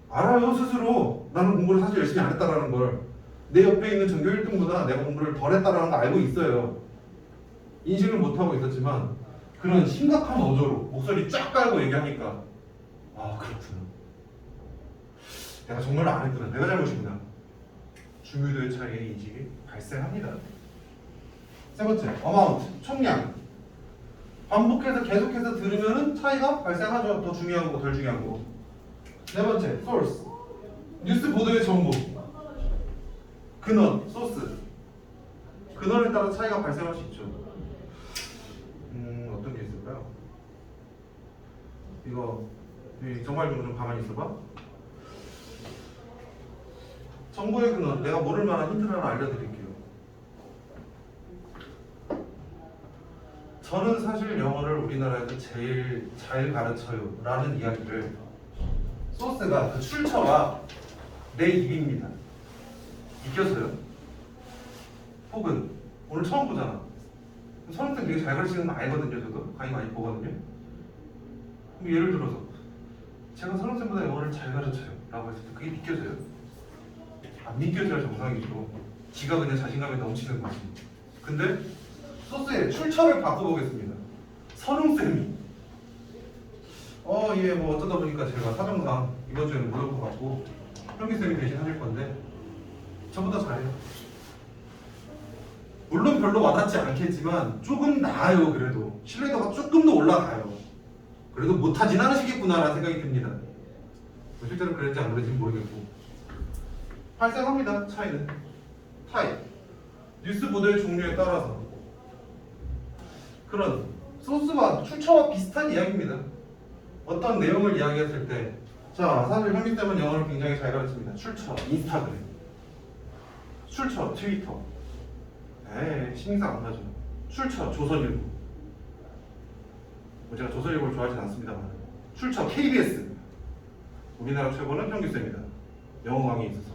알아요, 스스로. 나는 공부를 사실 열심히 안 했다라는 걸. 내 옆에 있는 전교 1등보다 내가 공부를 덜 했다라는 거 알고 있어요. 인식을 못하고 있었지만 그런 심각한 어조로 목소리 쫙 깔고 얘기하니까, 아, 그렇구나. 내가 정말 안 했구나. 내가 잘못이구나. 중요도의 차이의 인식이 발생합니다. 세 번째, amount, 총량. 반복해서 계속해서 들으면 차이가 발생하죠. 더 중요한 거, 덜 중요한 거. 네 번째, source. 뉴스 보도의 정보. 근원, 소스. 근원에 따라 차이가 발생할 수 있죠. 어떤 게 있을까요? 이거 정말 좀 가만히 있어봐. 정보의 근원, 내가 모를 만한 힌트를 하나 알려드릴게요. 저는 사실 영어를 우리나라에서 제일 잘 가르쳐요 라는 이야기를, 소스가, 그 출처가 내 입입니다. 이겨서요? 혹은 오늘 처음 보잖아. 선생님 되게 잘 가르치는 거 알거든요. 저도 강의 많이 보거든요. 그럼 예를 들어서 제가 선생님보다 영어를 잘 가르쳐요 라고 했을 때 그게 믿겨져요? 안 믿겨져야 정상이죠. 지가 그냥 자신감이 넘치는 거지. 근데 소스의 출처를 바꿔보겠습니다. 선웅쌤이 예, 뭐 어쩌다 보니까 제가 사정상 이번 주에는 못 올 것 같고 현기쌤이 대신 하실 건데 저보다 잘해요. 별로 와닿지 않겠지만 조금 나아요. 그래도 신뢰도가 조금 더 올라가요. 그래도 못하진 않으시겠구나라는 생각이 듭니다. 뭐 실제로 그랬는지 안 그랬는지 모르겠고 발생합니다. 차이는 타입 뉴스 보도의 종류에 따라서 그런 소스와 출처와 비슷한 이야기입니다. 어떤 내용을 이야기했을 때 자, 사실 현미쌤은 영어를 굉장히 잘 가르칩니다. 출처, 인스타그램 출처, 트위터 에이, 신경 안 나죠. 출처, 조선일보 뭐 제가 조선일보를 좋아하진 않습니다만 출처, KBS 우리나라 최고는 현미쌤입니다. 영어 강의에 있어서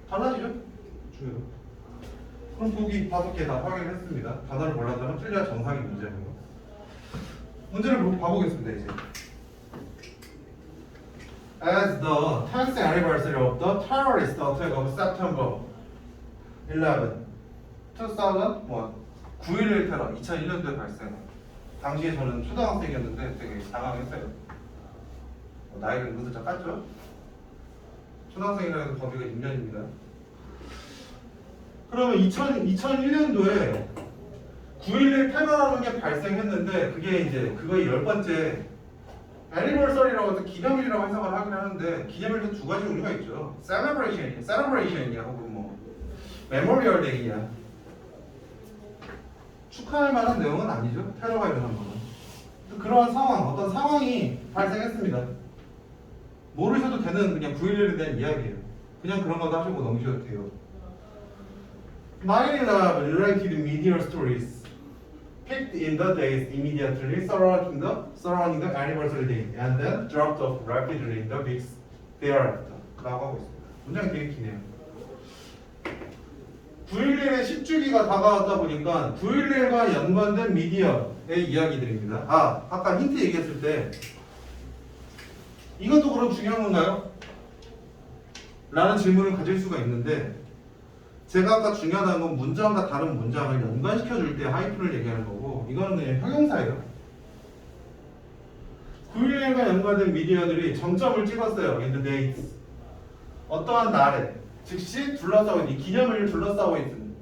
달라지죠? 중요도 그럼 보기 5개 다 확인했습니다. 단어를 몰랐다면 틀려야 정상인 문제고요. 문제를 봐보겠습니다. 이제 As the 10th anniversary of the terrorist attack of September 11, 2001 9.11 테러 2001년도에 발생. 당시에 저는 초등학생이었는데 되게 당황했어요. 나이를 은근슬쩍 깠죠? 초등학생이라 해도 범위가 6년입니다. 그러면 2001년도에 9.11 테러라는 게 발생했는데 그게 이제 그거의 10번째 애니버서리라고 해서 기념일이라고 해석을 하긴 하는데 기념일도 두 가지 종류가 있죠. 셀러브레이션이냐 혹은 뭐 메모리얼 데이냐 축하할 만한 내용은 아니죠. 테러가 일어난 거는. 그러한 상황, 어떤 상황이 발생했습니다. 모르셔도 되는 그냥 9.11에 대한 이야기예요. 그냥 그런 거도 하시고 넘기셔도 돼요. 9/11 related media stories picked in the days immediately surrounding the anniversary date and then dropped off rapidly in the weeks thereafter 라고 하고 있습니다. 문장이 되게 기네요. 9.11의 10주기가 다가왔다 보니까 9.11과 연관된 미디어의 이야기들입니다. 아까 힌트 얘기했을 때 이것도 그럼 중요한 건가요? 라는 질문을 가질 수가 있는데 제가 아까 중요하다는 건 문장과 다른 문장을 연관시켜 줄 때 하이픈을 얘기하는 거고 이거는 그냥 형용사예요. 9.11과 연관된 미디어들이 정점을 찍었어요. in the dates. 어떠한 날에 즉시 둘러싸고 있는 기념일을 둘러싸고 있는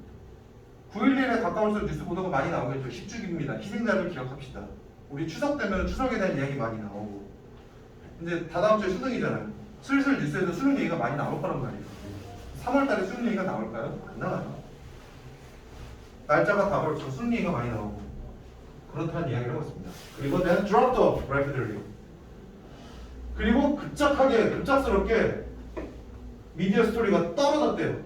9.11에 가까울수록 뉴스 보도가 많이 나오겠죠. 10주기입니다. 희생자를 기억합시다. 우리 추석 되면 추석에 대한 이야기 많이 나오고 이제 다다음 주에 수능이잖아요. 슬슬 뉴스에서 수능 얘기가 많이 나올 거란 말이에요. 3월달에 수능 얘기가 나올까요? 안 나와요. 날짜가 다가올수록 수능 얘기가 많이 나오고 그렇다는 이야기를 하고 있습니다. 그리고 then dropped off rapidly. 그리고 급작스럽게 미디어 스토리가 떨어졌대요.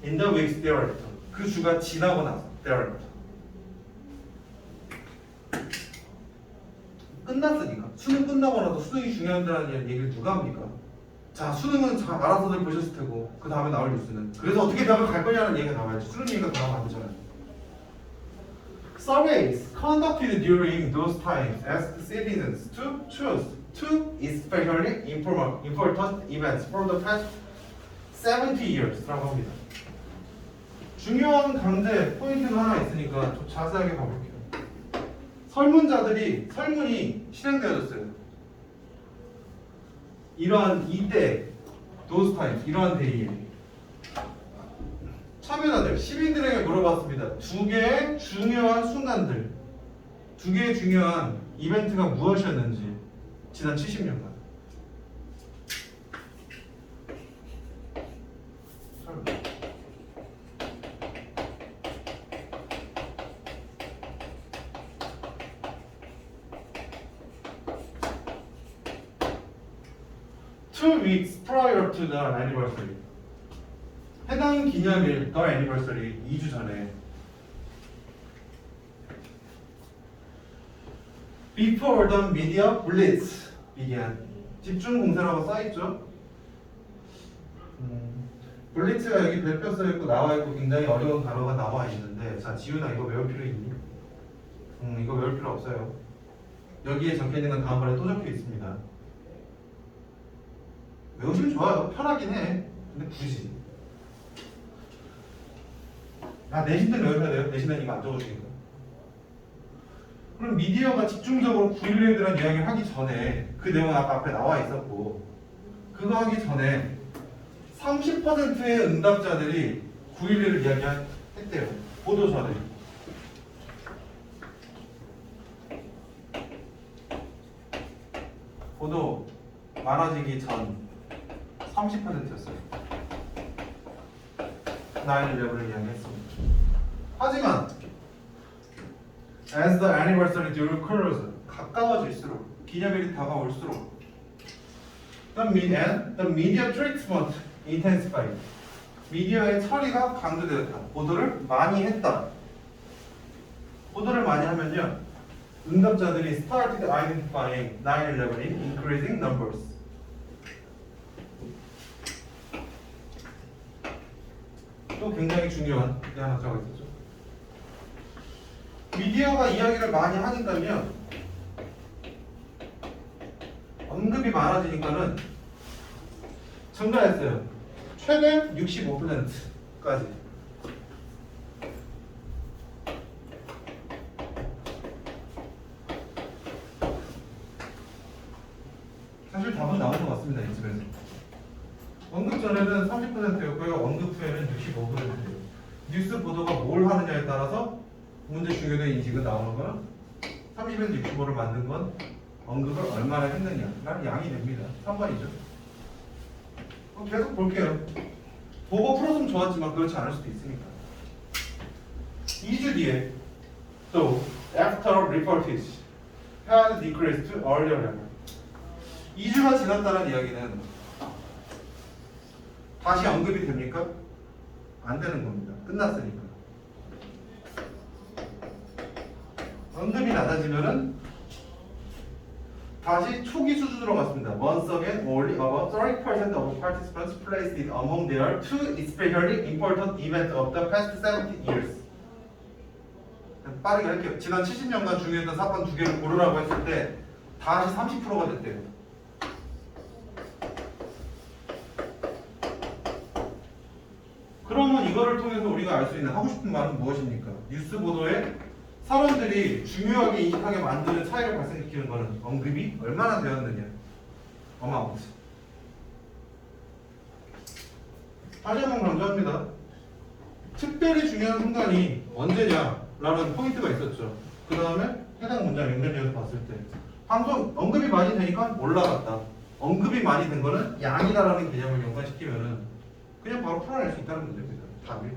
In the weeks thereafter. 그 주가 지나고 나서 thereafter. 끝났으니까. 수능 끝나고 나서 수능이 중요하다는 얘기를 누가 합니까? 자, 수능은 알아서들 보셨을 테고 그 다음에 나올 뉴스는 그래서 어떻게 대학을 갈 거냐는 얘기가 나와야지. 수능 얘기가 나오면 안 되잖아요. Surveys conducted during those times asked citizens to choose two especially important events from the past 70 years라고 합니다. 중요한 강제 포인트가 하나 있으니까 좀 자세하게 봐볼게요. 설문이 실행되어졌어요. 이러한 이때, those times, 이러한 데이에 참여자들, 시민들에게 물어봤습니다. 두 개의 중요한 순간들, 두 개의 중요한 이벤트가 무엇이었는지 지난 70년간. Two weeks prior to the anniversary. 해당 기념일, the anniversary, 2주 전에. Before the media blitz began. 집중 공세라고 써있죠. 블리츠가 여기 별표 써있고 나와있고 굉장히 어려운 단어가 나와 있는데, 자, 지훈아 이거 외울 필요 있니? 이거 외울 필요 없어요. 여기에 적혀있는 건 다음번에 또 적혀 있습니다. 외우시면 좋아요. 편하긴 해. 근데 굳이. 내신 때는 외우셔야 돼요. 내신은 이거 안 적어주니까. 그럼 미디어가 집중적으로 9.11에 대한 이야기를 하기 전에 그 내용은 아까 앞에 나와 있었고 그거 하기 전에 30%의 응답자들이 9.11을 이야기했대요. 보도 전에 보도 많아지기 전 30%였어요. 9/11을 이야기했습니다. 하지만 as the anniversary drew closer, 가까워질수록, 기념일이 다가올수록 the media treatment intensified, 미디어의 처리가 강조되었다. 보도를 많이 했다. 보도를 많이 하면요, 응답자들이 started identifying 9/11 in increasing numbers. 또 굉장히 중요한 게 하나 들어가 있었죠. 미디어가 이야기를 많이 하니까요, 언급이 많아지니까는 증가했어요. 최대 65%까지. 사실 답은 나온 것 같습니다. 이 집에서. 언급 전에는 30%였고요. 언급 후에는 65%예요. 뉴스 보도가 뭘 하느냐에 따라서 문제 중요도의 인식은 나오는 거는 30에서 65를 만든 건 언급을 얼마나 했느냐라는 양이 됩니다. 3번이죠. 계속 볼게요. 보고 풀었으면 좋았지만 그렇지 않을 수도 있으니까. 2주 뒤에 또 after reportage had decreased to earlier level. 2주가 지났다는 이야기는 다시 언급이 됩니까? 안 되는 겁니다. 끝났으니까. 언급이 낮아지면은 다시 초기 수준으로 갔습니다. Once again, only about 30% of participants placed it among their two especially important events of the past 70 years. 빠르게 할게요. 지난 70년간 중요했던 사건 두 개를 고르라고 했을 때 다시 30%가 됐대요. 그러면 이거를 통해서 우리가 알 수 있는 하고 싶은 말은 무엇입니까? 뉴스 보도에 사람들이 중요하게 인식하게 만드는 차이를 발생시키는 것은 언급이 얼마나 되었느냐. amount. 다시 한번 강조합니다. 특별히 중요한 순간이 언제냐라는 포인트가 있었죠. 그 다음에 해당 문장 연결되어서 봤을 때 방송 언급이 많이 되니까 올라갔다. 언급이 많이 된 거는 양이다라는 개념을 연관시키면은 그냥 바로 풀어낼 수 있다는 문제입니다. 답이.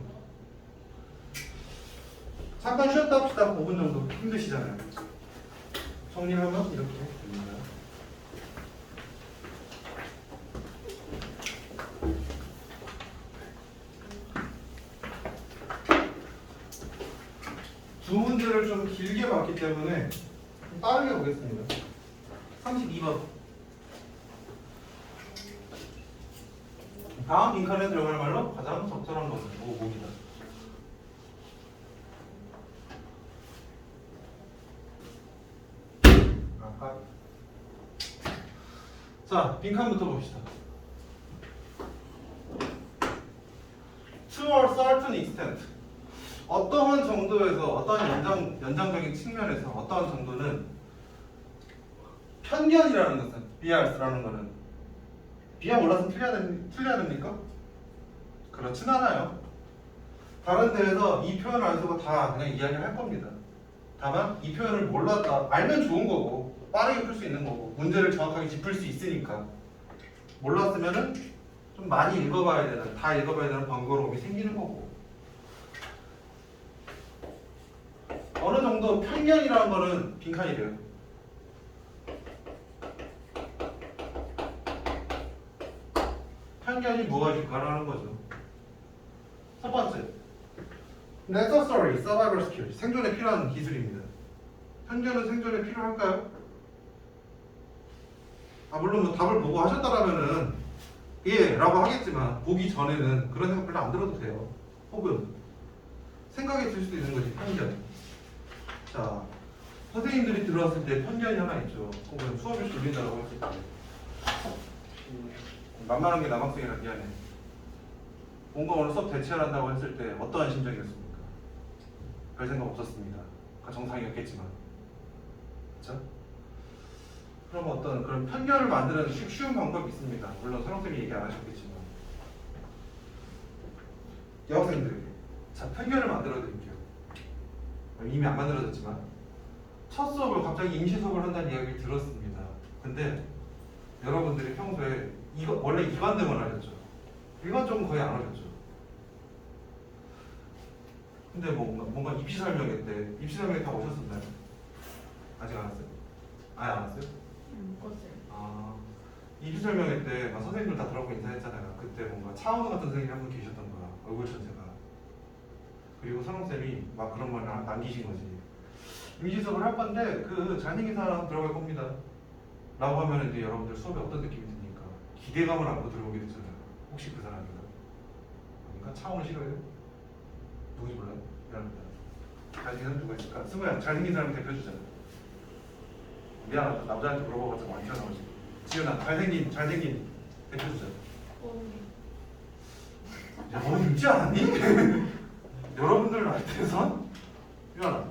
잠깐 쉬었다 합시다. 5분 정도. 힘드시잖아요. 정리하면 이렇게 됩니다. 두 문제를 좀 길게 봤기 때문에 좀 빠르게 보겠습니다. 32번. 다음 빈칸에 들어갈 말로 가장 적절한 것은 목이다. 자, 빈칸부터 봅시다. To a certain extent. 어떠한 정도에서, 어떠한 연장적인 측면에서, 어떠한 정도는 편견이라는 것은, bias라는 것은 비하 몰라서 틀려야 됩니까? 그렇진 않아요. 다른 데에서 이 표현을 안 쓰고 다 그냥 이야기를 할 겁니다. 다만 이 표현을 몰랐다, 알면 좋은 거고 빠르게 풀 수 있는 거고 문제를 정확하게 짚을 수 있으니까 몰랐으면은 좀 많이 읽어봐야 되는, 다 읽어봐야 되는 번거로움이 생기는 거고. 어느 정도 편견이라는 거는 빈칸이래요. 편견이 무엇일까라는 거죠. 첫 번째, necessary survival skill, 생존에 필요한 기술입니다. 편견은 생존에 필요할까요? 물론 뭐 답을 보고 하셨다라면은 예 라고 하겠지만 보기 전에는 그런 생각 별로 안 들어도 돼요. 혹은 생각이 들 수도 있는 거지, 편견. 자, 선생님들이 들어왔을 때 편견이 하나 있죠. 혹은 수업이 졸린다라고 했을 때 만만한 게 남학생이라 미안해. 뭔가 오늘 수업 대체를 한다고 했을 때 어떠한 심정이었습니까? 별 생각 없었습니다. 정상이었겠지만. 그렇죠? 그럼 어떤 그런 편견을 만드는 쉬운 방법이 있습니다. 물론 선생님이 얘기 안 하셨겠지만. 여학생들에게 자, 편견을 만들어 드릴게요. 이미 안 만들어졌지만 첫 수업을 갑자기 임시 수업을 한다는 이야기를 들었습니다. 근데 여러분들이 평소에 이거 원래 이관등을 하셨죠. 일반적은 거의 안 하셨죠. 근데 뭔가 입시 설명회 때 입시 설명회 다 오셨었나요? 아직 안 왔어요? 아예 안 왔어요? 묶었어요. 아 입시 설명회 때 막 선생님들 다 들어가고 인사했잖아요. 그때 뭔가 차은우 같은 선생님이 한 분 계셨던 거야. 얼굴 전체가. 그리고 선홍쌤이 막 그런 말 남기신 거지. 임시 수업을 할 건데 그 잘생긴 사람 들어갈 겁니다. 라고 하면 이제 여러분들 수업에 어떤 느낌이 듭니까? 기대감을 안고 들어오게 되잖아요. 혹시 그 사람인가? 그러니까 차은우 싫어요? 누군지 몰라요? 미안합니다. 잘생긴 사람 누가 있을까? 승우야 잘생긴 사람 대표주자. 미안하다. 남자한테 물어봐봤자 많이 튀어나오지. 지은아 잘생긴 대표주자. 야, 너 읽지 않았니? 여러분들 나이대에선? 미안하.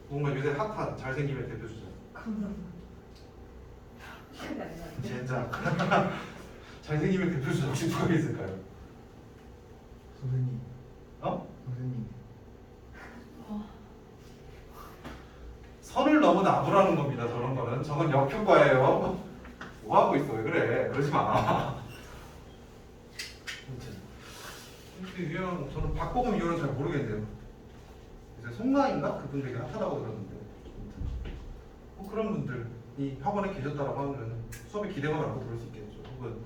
뭔가 요새 핫한 잘생김의 대표주자. 감사합니다. 진짜. 잘생김의 대표주자 혹시 누가 있을까요? 선생님. 어? 선생님. 선을 넘어 나부라는 겁니다. 저런 거는. 저건 역효과예요. 뭐 하고 있어? 왜 그래? 그러지 마. 아무튼 이렇게 유형 저는 박보검 이후로는 잘 모르겠네요. 이제 송나인가 그분 되게 핫하다고 들었는데. 아무튼 뭐 그런 분들이 학원에 계셨다라고 하면 수업에 기대감을 안고 들을 수 있겠죠. 혹은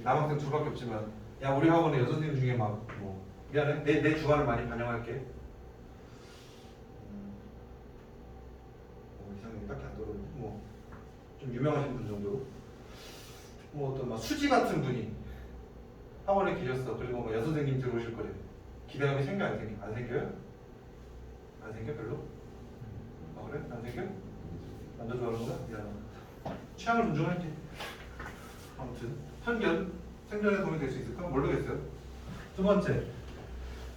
남학생 둘밖에 없지만 야 우리 학원에 여선생님 중에 막 뭐 미안해 내 주관을 많이 반영할게. 이상형이 딱히 안 떠오르는데 뭐 좀 유명하신 분 정도 뭐 어떤 막 수지 같은 분이 학원에 계셨어. 그리고 뭐 여선생님 들어오실 거래. 기대감이 생겨 안 생겨? 안 생겨요? 안 생겨 별로? 아 그래? 안 생겨? 남자 좋아하는 거야? 미안하다. 취향을 존중할게. 아무튼 편견 생존에 도움이 될 수 있을까? 모르겠어요. 두 번째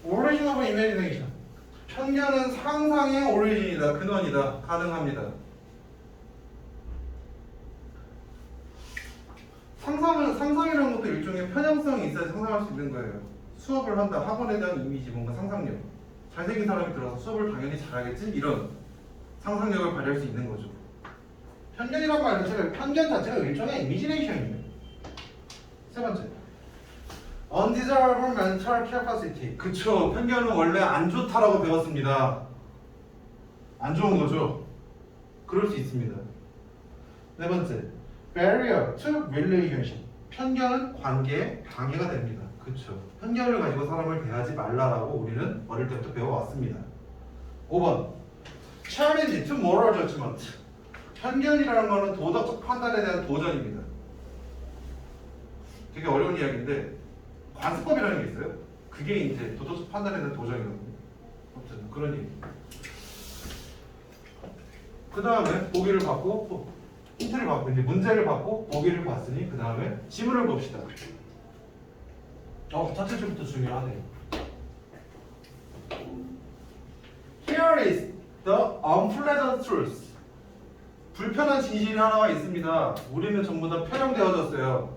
Origin of Imagination. 편견은 상상의 오리진이다. 근원이다. 가능합니다. 상상이라는 것도 일종의 편향성이 있어야 상상할 수 있는 거예요. 수업을 한다. 학원에 대한 이미지, 뭔가 상상력. 잘생긴 사람이 들어서 수업을 당연히 잘하겠지? 이런 상상력을 발휘할 수 있는 거죠. 편견이란 말 자체가, 편견 자체가 일종의 이미지네이션이에요. 세 번째. Undesirable mental capacity. 그쵸. 편견은 원래 안 좋다라고 배웠습니다. 안 좋은 거죠. 그럴 수 있습니다. 네 번째. Barrier to relationship. 편견은 관계에 방해가 됩니다. 그쵸. 편견을 가지고 사람을 대하지 말라라고 우리는 어릴 때부터 배워왔습니다. 5번. Challenge to moral judgment. 편견이라는 거는 도덕적 판단에 대한 도전입니다. 되게 어려운 이야기인데 관습법이라는 게 있어요. 그게 이제 도덕적 판단에 대한 도전이거든요. 아무튼 그런 얘기. 그 다음에 보기를 받고 힌트를 받고 이제 문제를 받고 보기를 봤으니 그 다음에 지문을 봅시다. 자체 줄부터 중요하네요. Here is the unpleasant truth. 불편한 진실이 하나가 있습니다. 우리는 전부 다 편향되어졌어요.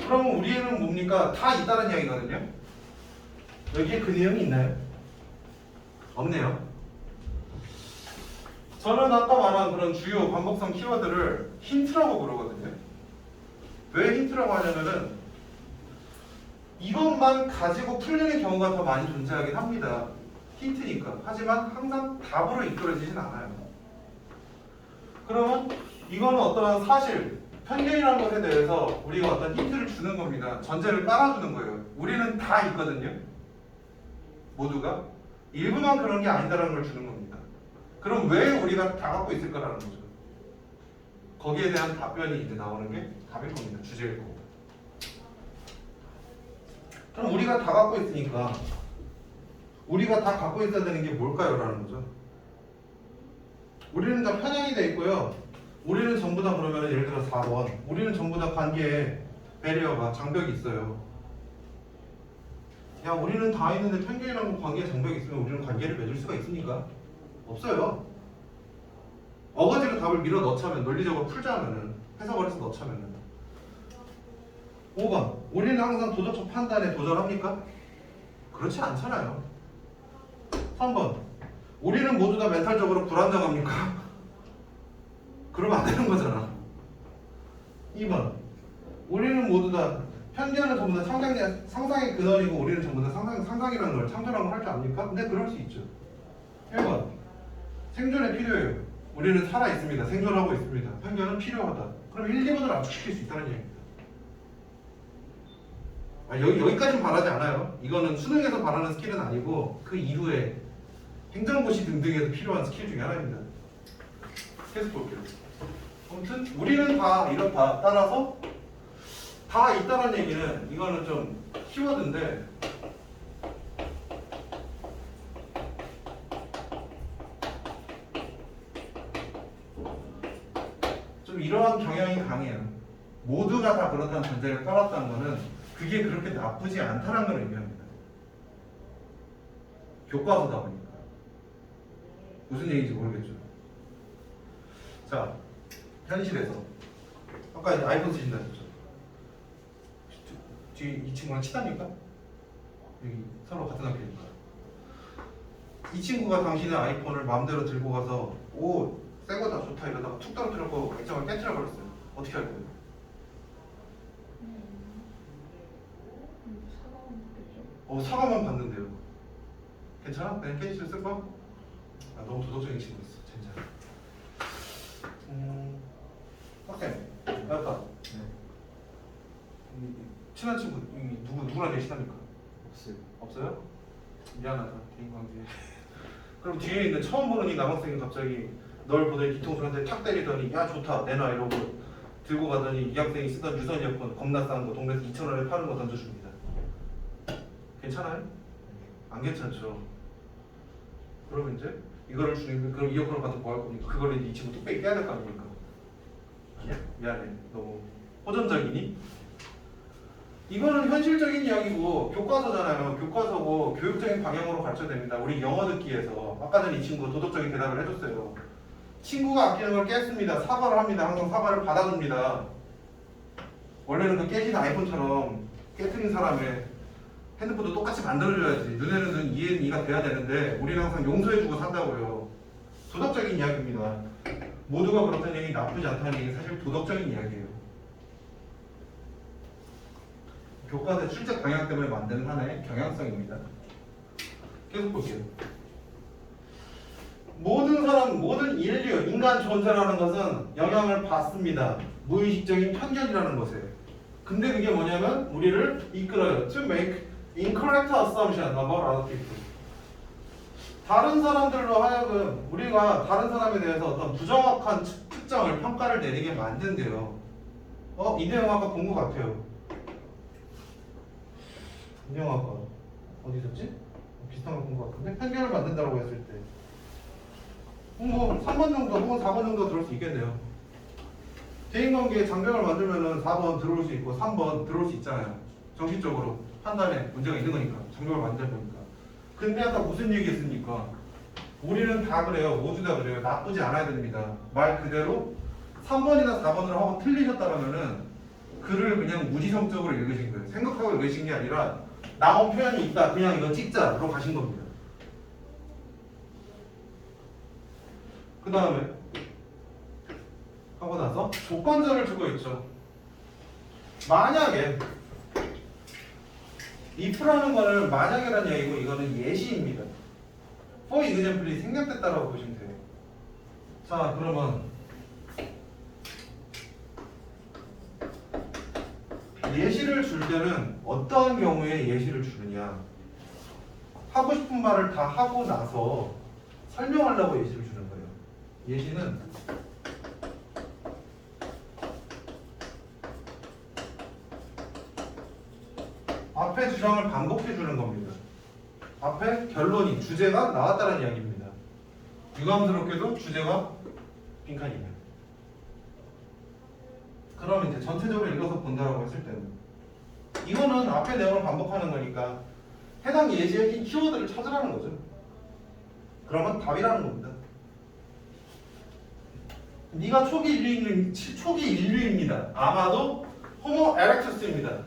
그러면 우리는 뭡니까? 다 있다는 이야기거든요. 여기에 그 내용이 있나요? 없네요. 저는 아까 말한 그런 주요 반복성 키워드를 힌트라고 부르거든요. 왜 힌트라고 하냐면은 이것만 가지고 풀리는 경우가 더 많이 존재하긴 합니다. 힌트니까. 하지만 항상 답으로 이끌어지진 않아요. 그러면 이거는 어떠한 사실, 편견이라는 것에 대해서 우리가 어떤 힌트를 주는 겁니다. 전제를 깔아주는 거예요. 우리는 다 있거든요. 모두가. 일부만 그런 게 아니다라는 걸 주는 겁니다. 그럼 왜 우리가 다 갖고 있을까라는 거죠. 거기에 대한 답변이 이제 나오는 게 답일 겁니다. 주제일 거고. 그럼 우리가 다 갖고 있으니까 우리가 다 갖고 있어야 되는 게 뭘까요? 라는 거죠. 우리는 다 편향이 돼 있고요. 우리는 전부 다 그러면 예를 들어 4번 우리는 전부 다 관계에 배리어가 장벽이 있어요. 야 우리는 다 있는데 편견이랑 관계에 장벽이 있으면 우리는 관계를 맺을 수가 있습니까? 없어요. 어거지로 답을 밀어 넣자면 논리적으로 풀자면은 해석을 해서 넣자면은 5번 우리는 항상 도덕적 판단에 도전합니까? 그렇지 않잖아요. 3번 우리는 모두 다 멘탈적으로 불안정합니까? 그러면 안 되는 거잖아. 2번 우리는 모두 다 편견은 전부 다 상상의 근원이고 우리는 전부 다 상상이라는 걸 창조라고 할 줄 압니까? 네, 그럴 수 있죠. 1번 생존에 필요해요. 우리는 살아있습니다. 생존하고 있습니다. 편견은 필요하다. 그럼 1, 2번을 압축시킬 수 있다는 얘기입니다. 여기까지는 바라지 않아요. 이거는 수능에서 바라는 스킬은 아니고 그 이후에 행정고시 등등에서 필요한 스킬 중에 하나입니다. 계속 볼게요. 아무튼 우리는 다 이렇다. 따라서 다 있다는 얘기는 이거는 좀 키워드인데 좀 이러한 경향이 강해요. 모두가 다 그렇다는 전제를 깔았다는 거는 그게 그렇게 나쁘지 않다는 걸 의미합니다. 교과서다 보니까 무슨 얘기인지 모르겠죠. 자, 현실에서 아까 아이폰 쓰신다 했죠. 뒤에 이 친구랑 친합니까? 여기 서로 같은 학교니까. 이 친구가 당신의 아이폰을 마음대로 들고 가서 오, 새 거다 좋다 이러다가 툭 떨어뜨렸고 액정을 깨트려 버렸어요. 어떻게 할 거예요? 사과만 받겠죠. 사과만 받는데요. 괜찮아? 그냥 깨지를 쓸 거야? 아, 너무 도덕적인 친구였어. 진짜. 학생, 맞다. 네. 친한 친구 누구랑 제일 친합니까? 없어요. 없어요? 미안하다 개인 관계. 그럼 뒤에 있는 처음 보는 이 남학생이 갑자기 널 보더니 뒤통수한테 탁 때리더니 야 좋다 내놔 이러고 들고 가더니 이 학생이 쓰던 유선 이어폰 겁나 싼 거 동네에서 2,000원에 파는 거 던져줍니다. 괜찮아요? 안 괜찮죠. 그러면 이제 이거를 주는 그럼 이어폰을 받고 뭐 할 겁니까? 그거를 이제 이 친구 뚝배기 깨야 될 거 아닙니까? 아니야? 미안해. 너무 호전적이니? 이거는 현실적인 이야기고 교과서잖아요. 교과서고 교육적인 방향으로 가르쳐야 됩니다. 우리 영어 듣기에서 아까 전에 이 친구가 도덕적인 대답을 해줬어요. 친구가 아끼는 걸 깼습니다. 사과를 합니다. 항상 사과를 받아줍니다. 원래는 그 깨진 아이폰처럼 깨트린 사람의 핸드폰도 똑같이 만들어줘야지. 눈에는 눈, 이에는 이가 돼야 되는데 우리는 항상 용서해주고 산다고요. 도덕적인 이야기입니다. 모두가 그렇다는 얘기 나쁘지 않다는 얘기 사실 도덕적인 이야기예요. 교과서의 출제 방향 때문에 만든 하나의 경향성입니다. 계속 볼게요. 모든 사람, 모든 인류, 인간 존재라는 것은 영향을 받습니다. 무의식적인 편견이라는 것에. 근데 그게 뭐냐면 우리를 이끌어요. To make incorrect assumption about other people. 다른 사람들로 하여금 우리가 다른 사람에 대해서 어떤 부정확한 특정을 평가를 내리게 만든대요. 이 내용 아까 본 것 같아요. 인형아까 어디 있었지? 비슷한 걸 본 것 같은데 편견을 만든다고 했을 때 뭐 3번 정도 혹은 4번 정도 들어올 수 있겠네요. 대인관계에 장벽을 만들면은 4번 들어올 수 있고 3번 들어올 수 있잖아요. 정신적으로 판단에 문제가 있는 거니까 장벽을 만드는 거니까. 근데 아까 무슨 얘기했습니까? 우리는 다 그래요. 모두 다 그래요. 나쁘지 않아야 됩니다. 말 그대로 3번이나 4번으로 하고 틀리셨다면은 글을 그냥 무지성적으로 읽으신 거예요. 생각하고 읽으신 게 아니라 나온 표현이 있다. 그냥 이거 찍자로 가신 겁니다. 그 다음에 하고 나서 조건절을 주고 있죠. 만약에 if라는 거는 만약이라는 얘기고 이거는 예시입니다. for example이 생략됐다라고 보시면 돼요. 자, 그러면 예시를 줄 때는 어떠한 경우에 예시를 주느냐? 하고 싶은 말을 다 하고 나서 설명하려고 예시를 주는 거예요. 예시는 앞에 주장을 반복해 주는 겁니다. 앞에 결론이 주제가 나왔다는 이야기입니다. 유감스럽게도 주제가 빈칸이에요. 그럼 이제 전체적으로 읽어서 본다라고 했을 때는 이거는 앞에 내용을 반복하는 거니까 해당 예시의 키워드를 찾으라는 거죠. 그러면 답이라는 겁니다. 네가 초기 인류입니다. 아마도 호모 에렉투스입니다.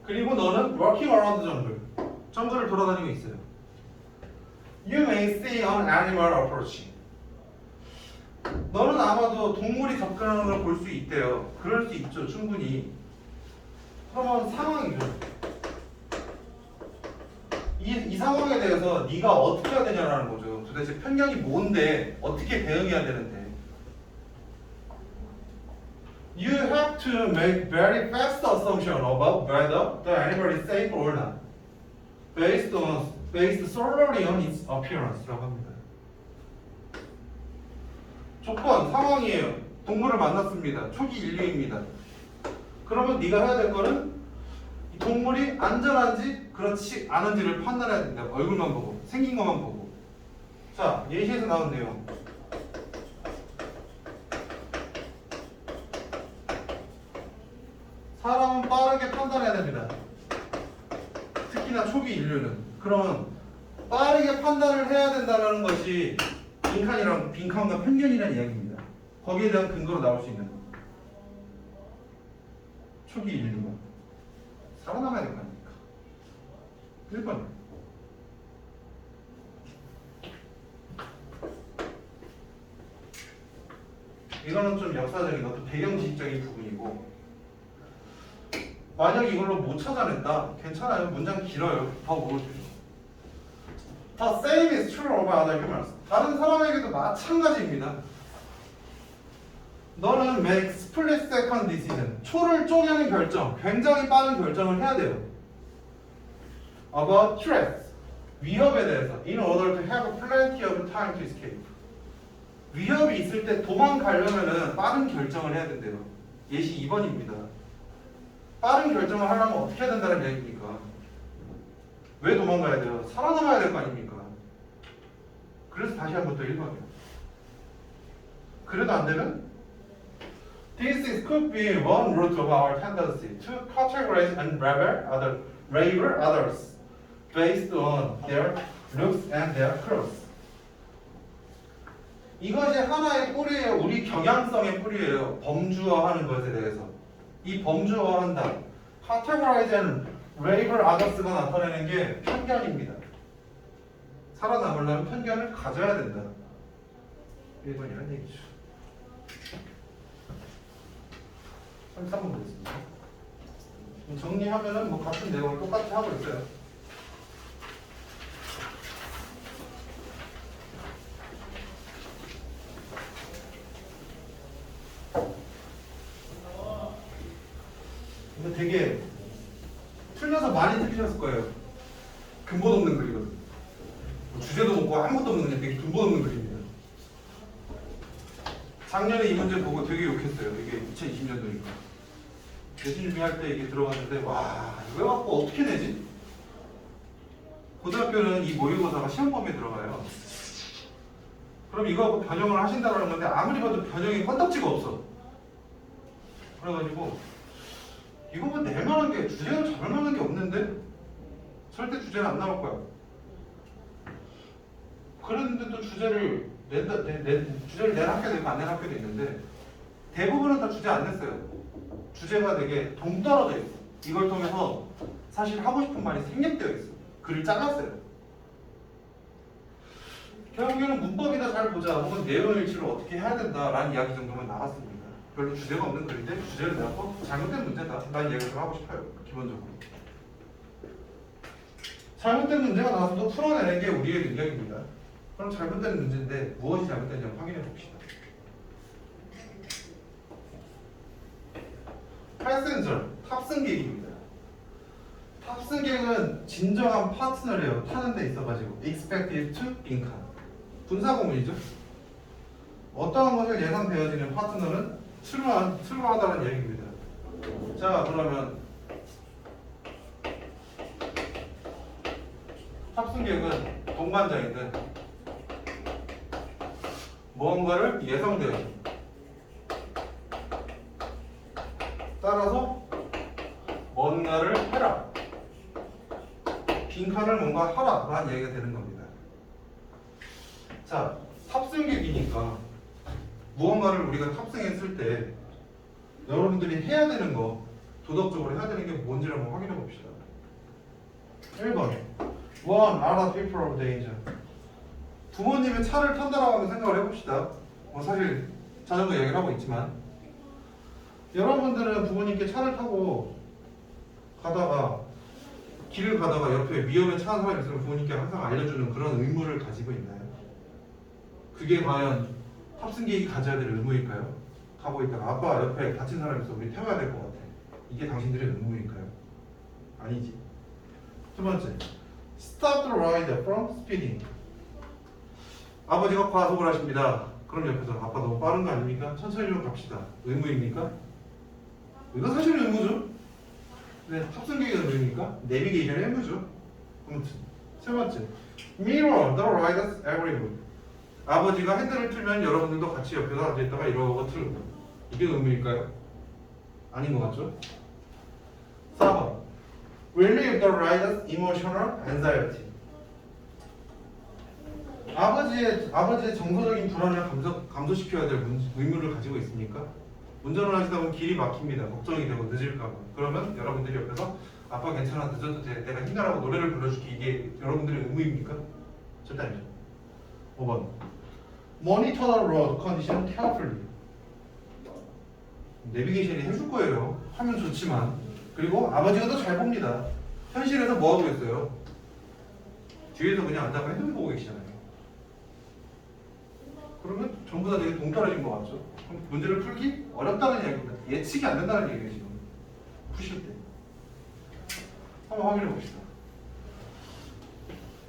그리고 너는 working around jungle. 정글을 돌아다니고 있어요. You may see an animal approaching. 너는 아마도 동물이 접근하는 걸 볼 수 있대요. 그럴 수 있죠, 충분히. 그러면 상황이죠. 이 상황에 대해서 네가 어떻게 해야 되냐라는 거죠. 도대체 편견이 뭔데 어떻게 대응해야 되는데. You have to make very fast assumption about whether the animal is safe or not, based solely on its appearance라고 합니다. 조건, 상황이에요. 동물을 만났습니다. 초기 인류입니다. 그러면 네가 해야 될 거는 이 동물이 안전한지 그렇지 않은지를 판단해야 된다. 얼굴만 보고, 생긴 것만 보고. 자, 예시에서 나온 내용. 사람은 빠르게 판단해야 됩니다. 특히나 초기 인류는. 그러면 빠르게 판단을 해야 된다는 것이 빈칸과 편견이라는 이야기입니다. 거기에 대한 근거로 나올 수 있는 초기 인류가 살아남아야 될 거 아닙니까? 1번. 이거는 좀 역사적인 어떤 배경지식적인 부분이고, 만약 이걸로 못 찾아낸다, 괜찮아요. 문장 길어요. 더 물어주죠. The same is true of other humans. 다른 사람에게도 마찬가지입니다. 너는 make split second decision. 초를 쪼개는 결정, 굉장히 빠른 결정을 해야 돼요. About threats. 위협에 대해서. In order to have plenty of time to escape. 위협이 있을 때 도망가려면은 빠른 결정을 해야 된대요. 예시 2번입니다. 빠른 결정을 하려면 어떻게 해야 된다는 얘기입니까? 왜 도망가야 돼요? 살아남아야 될 거 아닙니까? 그래서 다시 한번 또 1번이요. 그래도 안 되면 This could be one root of our tendency to categorize and label others based on their looks and their clothes. 이것이 하나의 뿌리예요. 우리 경향성의 뿌리예요. 범주화하는 것에 대해서. 이 범주화한다. categorize and label others가 나타내는 게 편견입니다. 살아남으려면 편견을 가져야 된다. 1번이라는 얘기죠. 3번 보겠습니다. 정리하면은 뭐 같은 내용을 똑같이 하고 있어요. 근데 되게 틀려서 많이 틀리셨을 거예요. 근본 없는 글이거든. 뭐 주제도 없고 아무것도 없는 그냥 되게 근본 없는 글입니다. 작년에 이 문제 보고 되게 욕했어요. 이게 2020년도니까. 대신 준비할 때 이게 들어갔는데 와 이거 갖고 어떻게 내지? 고등학교는 이 모의고사가 시험 범위에 들어가요. 그럼 이거 갖고 변형을 하신다는 건데 아무리 봐도 변형이 건덕지가 없어. 그래가지고 이거 뭐 낼만한 게 주제를 잡을 만한 게 없는데 절대 주제는 안 나올 거야. 그랬는데 또 주제를 주제를 낸 학교도 있고 안 낸 학교도 있는데 대부분은 다 주제 안 냈어요. 주제가 되게 동떨어져 있어. 이걸 통해서 사실 하고 싶은 말이 생략되어 있어. 글을 잘랐어요. 결국에는 문법이나 잘 보자 혹은 내용 일치를 어떻게 해야 된다라는 이야기 정도만 나왔습니다. 별로 주제가 없는 글인데 주제를 내고 잘못된 문제다 라는 이야기를 좀 하고 싶어요. 기본적으로 잘못된 문제가 나와서 또 풀어내는 게 우리의 능력입니다. 그럼 잘못된 문제인데 무엇이 잘못됐냐고 확인해 봅시다. 패센저, 탑승객입니다. 탑승객은 진정한 파트너래요. 타는 데 있어가지고 expected to 빈칸 분사구문이죠. 어떠한 것을 예상되어지는 파트너는 트루하다는 얘기입니다. 자 그러면 탑승객은 동반자인데 무언가를 예상되어 따라서 뭔가를 해라. 빈칸을 뭔가 하라 라는 얘기가 되는 겁니다. 자 탑승객이니까 무언가를 우리가 탑승했을 때 여러분들이 해야 되는 거, 도덕적으로 해야 되는 게 뭔지를 한번 확인해 봅시다. 1번 One are the people of danger. 부모님의 차를 탄다라고 하면 생각을 해봅시다. 사실 자전거 얘기를 하고 있지만 여러분들은 부모님께 차를 타고 가다가 길을 가다가 옆에 위험에 처한 사람이 있으면 부모님께 항상 알려주는 그런 의무를 가지고 있나요? 그게 과연 탑승객이 가져야 될 의무일까요? 가고 있다가 아빠 옆에 다친 사람이 있어 우리 태워야 될 것 같아. 이게 당신들의 의무일까요? 아니지. 두 번째, Stop the ride from speeding. 아버지가 과속을 하십니다. 그럼 옆에서 아빠 너무 빠른 거 아닙니까? 천천히 좀 갑시다. 의무입니까? 이거 사실 의무죠. 네, 탑승객의 의무입니까? 내비게이션의 의무죠. 아무튼 세 번째, Mirror the riders every move. 아버지가 핸들을 틀면 여러분들도 같이 옆에서 앉아있다가 이러고 틀고. 이게 의무일까요? 아닌 것 같죠? 4번, Relieve the riders emotional anxiety. 아버지의 정서적인 불안을 감소시켜야 될 의무를 가지고 있습니까? 운전을 하시다 보면 길이 막힙니다. 걱정이 되고 늦을까 봐. 그러면 여러분들이 옆에서 아빠 괜찮아 늦어도 돼. 내가 힘내라고 노래를 불러줄게. 이게 여러분들의 의무입니까? 절대 아니죠. 5번 Monitor the road condition carefully. 내비게이션이 해줄 거예요. 하면 좋지만. 그리고 아버지가 더 잘 봅니다. 현실에서 뭐 하고 있어요? 뒤에서 그냥 앉아서 핸드폰 보고 계시잖아요. 그러면 전부 다 되게 동떨어진 것 같죠? 그럼 문제를 풀기 어렵다는 이야기입니다. 예측이 안 된다는 얘기예요, 지금. 푸실 때. 한번 확인해 봅시다.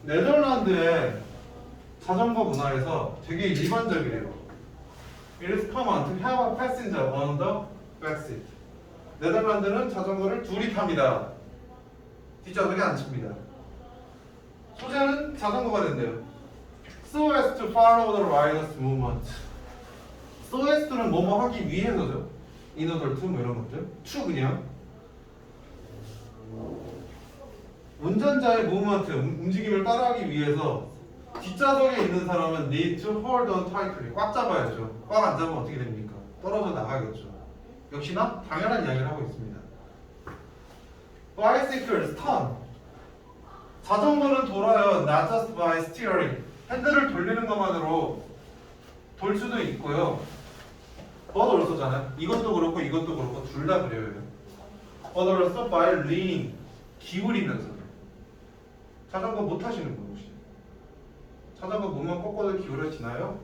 네덜란드의 자전거 문화에서 되게 일반적이래요. It is common to have a passenger on the back seat. 네덜란드는 자전거를 둘이 탑니다. 뒷좌석에 앉힙니다. 소재는 자전거가 된대요. So as to follow the rider's movement. So as to는 뭐뭐 하기 위해서죠. In order to 뭐 이런 것들. to 그냥. 운전자의 무브먼트, 움직임을 따라하기 위해서 뒷좌석에 있는 사람은 need to hold on tightly. 꽉 잡아야죠. 꽉 안 잡으면 어떻게 됩니까? 떨어져 나가겠죠. 역시나 당연한 이야기를 하고 있습니다. Bicycles turn. 자전거는 돌아요. Not just by steering. 핸들을 돌리는 것만으로 돌 수도 있고요. But also잖아요. 이것도 그렇고 이것도 그렇고 둘 다 그래요. But also by leaning. 기울이면서. 자전거 못 타시는 분 혹시? 자전거 몸만 꺾어도 기울어지나요?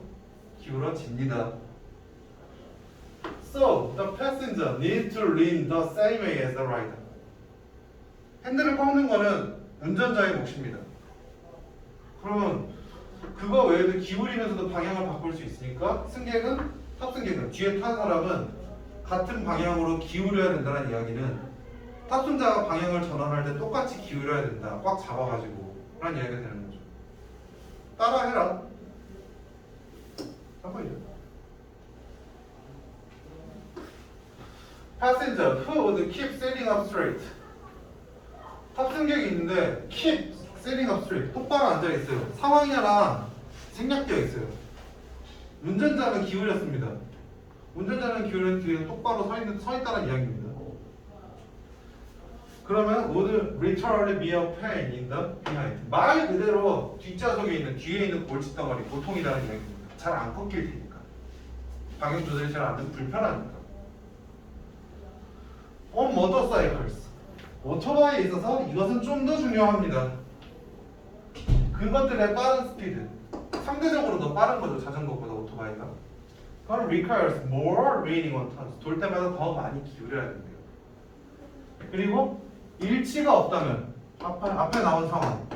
기울어집니다. So, the passenger needs to lean the same way as the rider. 핸들을 꺾는 거는 운전자의 몫입니다. 그러면 그거 외에도 기울이면서도 방향을 바꿀 수 있으니까 탑승객은 뒤에 탄 사람은 같은 방향으로 기울여야 된다는 이야기는 탑승자가 방향을 전환할 때 똑같이 기울여야 된다. 꽉 잡아가지고 라는 이야기가 되는 거죠. 따라해라. 한번이죠. Passenger who would keep sitting up straight. 탑승객이 있는데 keep sitting up straight. 똑바로 앉아 있어요. 상황이 하나 생략되어 있어요. 운전자는 기울였습니다. 운전자는 기울인 뒤에 똑바로 서 있다는 이야기입니다. 그러면 would literally be a pain in the behind. 말 그대로 뒷좌석에 있는 뒤에 있는 골칫덩어리 고통이라는 이야기입니다. 잘 안 꺾일 테니까. 방향 조절이 잘 안 되면 불편하니까. On motorcycles. 오토바이에 있어서 이것은 좀 더 중요합니다. 그것들의 빠른 스피드. 상대적으로 더 빠른 거죠. 자전거보다 오토바이가. 그건 requires more leaning on turns. 돌 때마다 더 많이 기울여야 된대요. 그리고 일치가 없다면 앞에 나온 상황.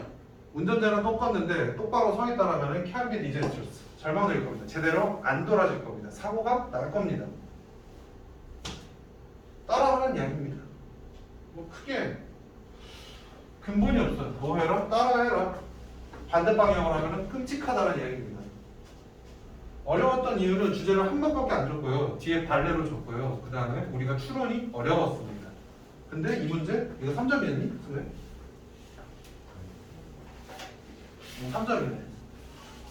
운전자는 똑같는데 똑바로 서 있다라면 can be disastrous. 절망될 겁니다. 제대로 안 돌아질 겁니다. 사고가 날 겁니다. 따라하는 이야기입니다. 뭐 크게 근본이 없어요. 뭐 해라? 따라해라. 반대 방향으로 하면 끔찍하다는 이야기입니다. 어려웠던 이유는 주제를 한 번밖에 안 줬고요. 뒤에 발레로 줬고요. 그 다음에 우리가 추론이 어려웠습니다. 근데 이 문제 이거 3점이었니? 그래? 3점이네.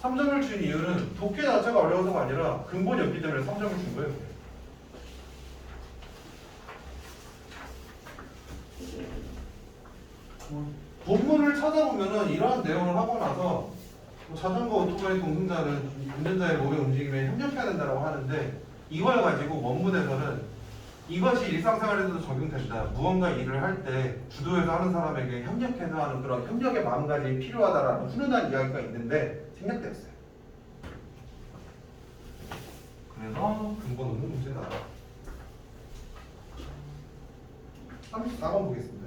3점을 준 이유는 독해 자체가 어려워서가 아니라 근본이 없기 때문에 3점을 준 거예요. 본문을 찾아보면은 이러한 내용을 하고 나서 뭐 자전거 오토바이 동승자는 운전자의 몸의 움직임에 협력해야 된다고 하는데 이걸 가지고 원문에서는 이것이 일상생활에서도 적용된다. 무언가 일을 할 때 주도해서 하는 사람에게 협력해서 하는 그런 협력의 마음가짐이 필요하다라는 훈훈한 이야기가 있는데 생략되었어요. 그래서 근본 없는 문제다. 34번 보겠습니다.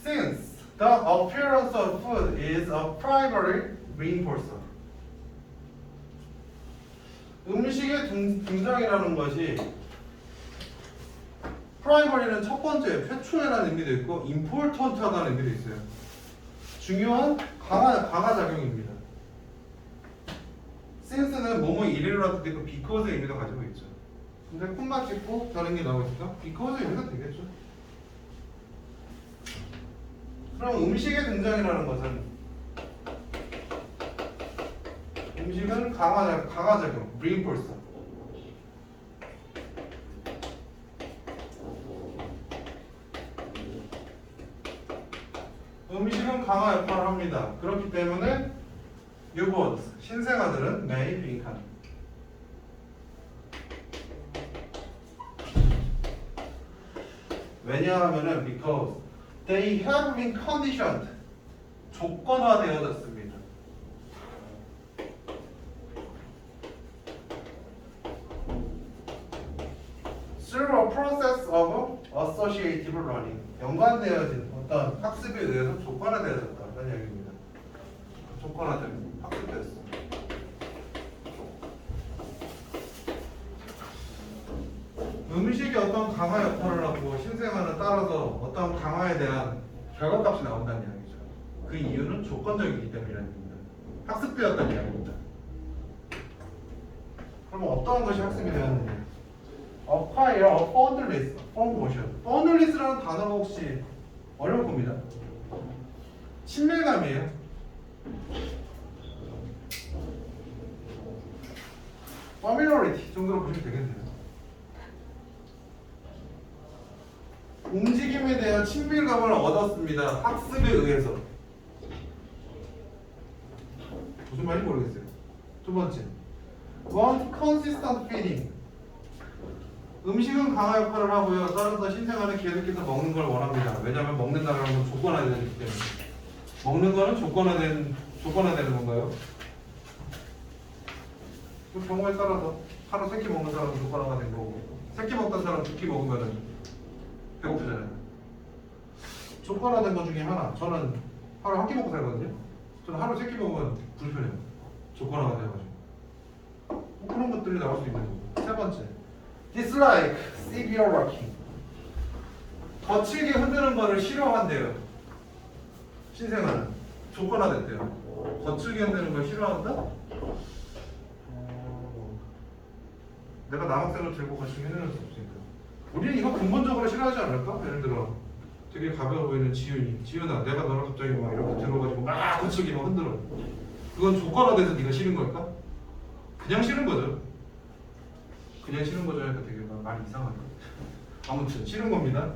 Since the appearance of food is a primary reinforcer. 음식의 등장이라는 것이 primary는 첫 번째, 최초라는 의미도 있고 important하다는 의미도 있어요. 중요한 강화작용입니다. since는 뭐뭐 이래로라도 되고 because 의미도 가지고 있죠. 근데 콤마 찍고 다른 게 나오니까 because 의미가 되겠죠. 그럼 음식의 등장이라는 것은 음식은 강화작용, reinforcer. 음식은 강화 역할을 합니다. 그렇기 때문에 유보트, 신생아들은 may become. 왜냐하면은 because they have been conditioned, 조건화되어졌습니다. through a process of associative learning, 연관되어진 어떤 학습에 의해서 조건화되어졌다는 얘기입니다. 조건화된 학습됐어. 음식이 어떤 강화 역할을 하고 신생아는 따라서 어떤 강화에 대한 결과값이 나온다는 이야기죠. 그 이유는 조건적이기 때문이라는 겁니다. 학습되었다는 이야기입니다. 그럼 어떠한 것이 학습이 되었느냐? acquire a fondness for motion. fondness라는 단어가 혹시 어려울 겁니다. 친밀감이에요. familiarity 정도로 보시면 되겠네요. 움직임에 대한 친밀감을 얻었습니다. 학습에 의해서. 무슨 말인지 모르겠어요. 두 번째, want consistent feeding. 음식은 강화 역할을 하고요. 따라서 신생아는 계속해서 먹는 걸 원합니다. 왜냐하면 먹는다는 건 조건화되기 때문에. 먹는 거는 조건화되는 건가요? 그 경우에 따라서 하루 3끼 먹는 사람은 조건화가 된 거고 3끼 먹던 사람 2끼 먹으면 배고프잖아요. 조건화된 것 중에 하나. 저는 하루 1끼 먹고 살거든요. 저는 하루 3끼 먹으면 불편해요. 조건화가 돼가지고. 뭐 그런 것들이 나올 수 있는 거고. 세 번째, dislike severe rocking. 거칠게 흔드는 거를 싫어한대요. 신생아는 조건화됐대요. 거칠게 흔드는 걸 싫어한다? 내가 남학생을 들고 거칠게 흔드는 수 없으니까. 우리는 이거 근본적으로 싫어하지 않을까? 예를 들어 되게 가벼워 보이는 지윤아, 내가 너를 갑자기 막 이렇게 들어가지고 막 거칠게 막 흔들어. 그건 조건화돼서 네가 싫은 걸까? 그냥 싫은 거죠. 그냥 싫은 거죠. 하니까 되게 말이 이상하네. 아무튼 싫은 겁니다.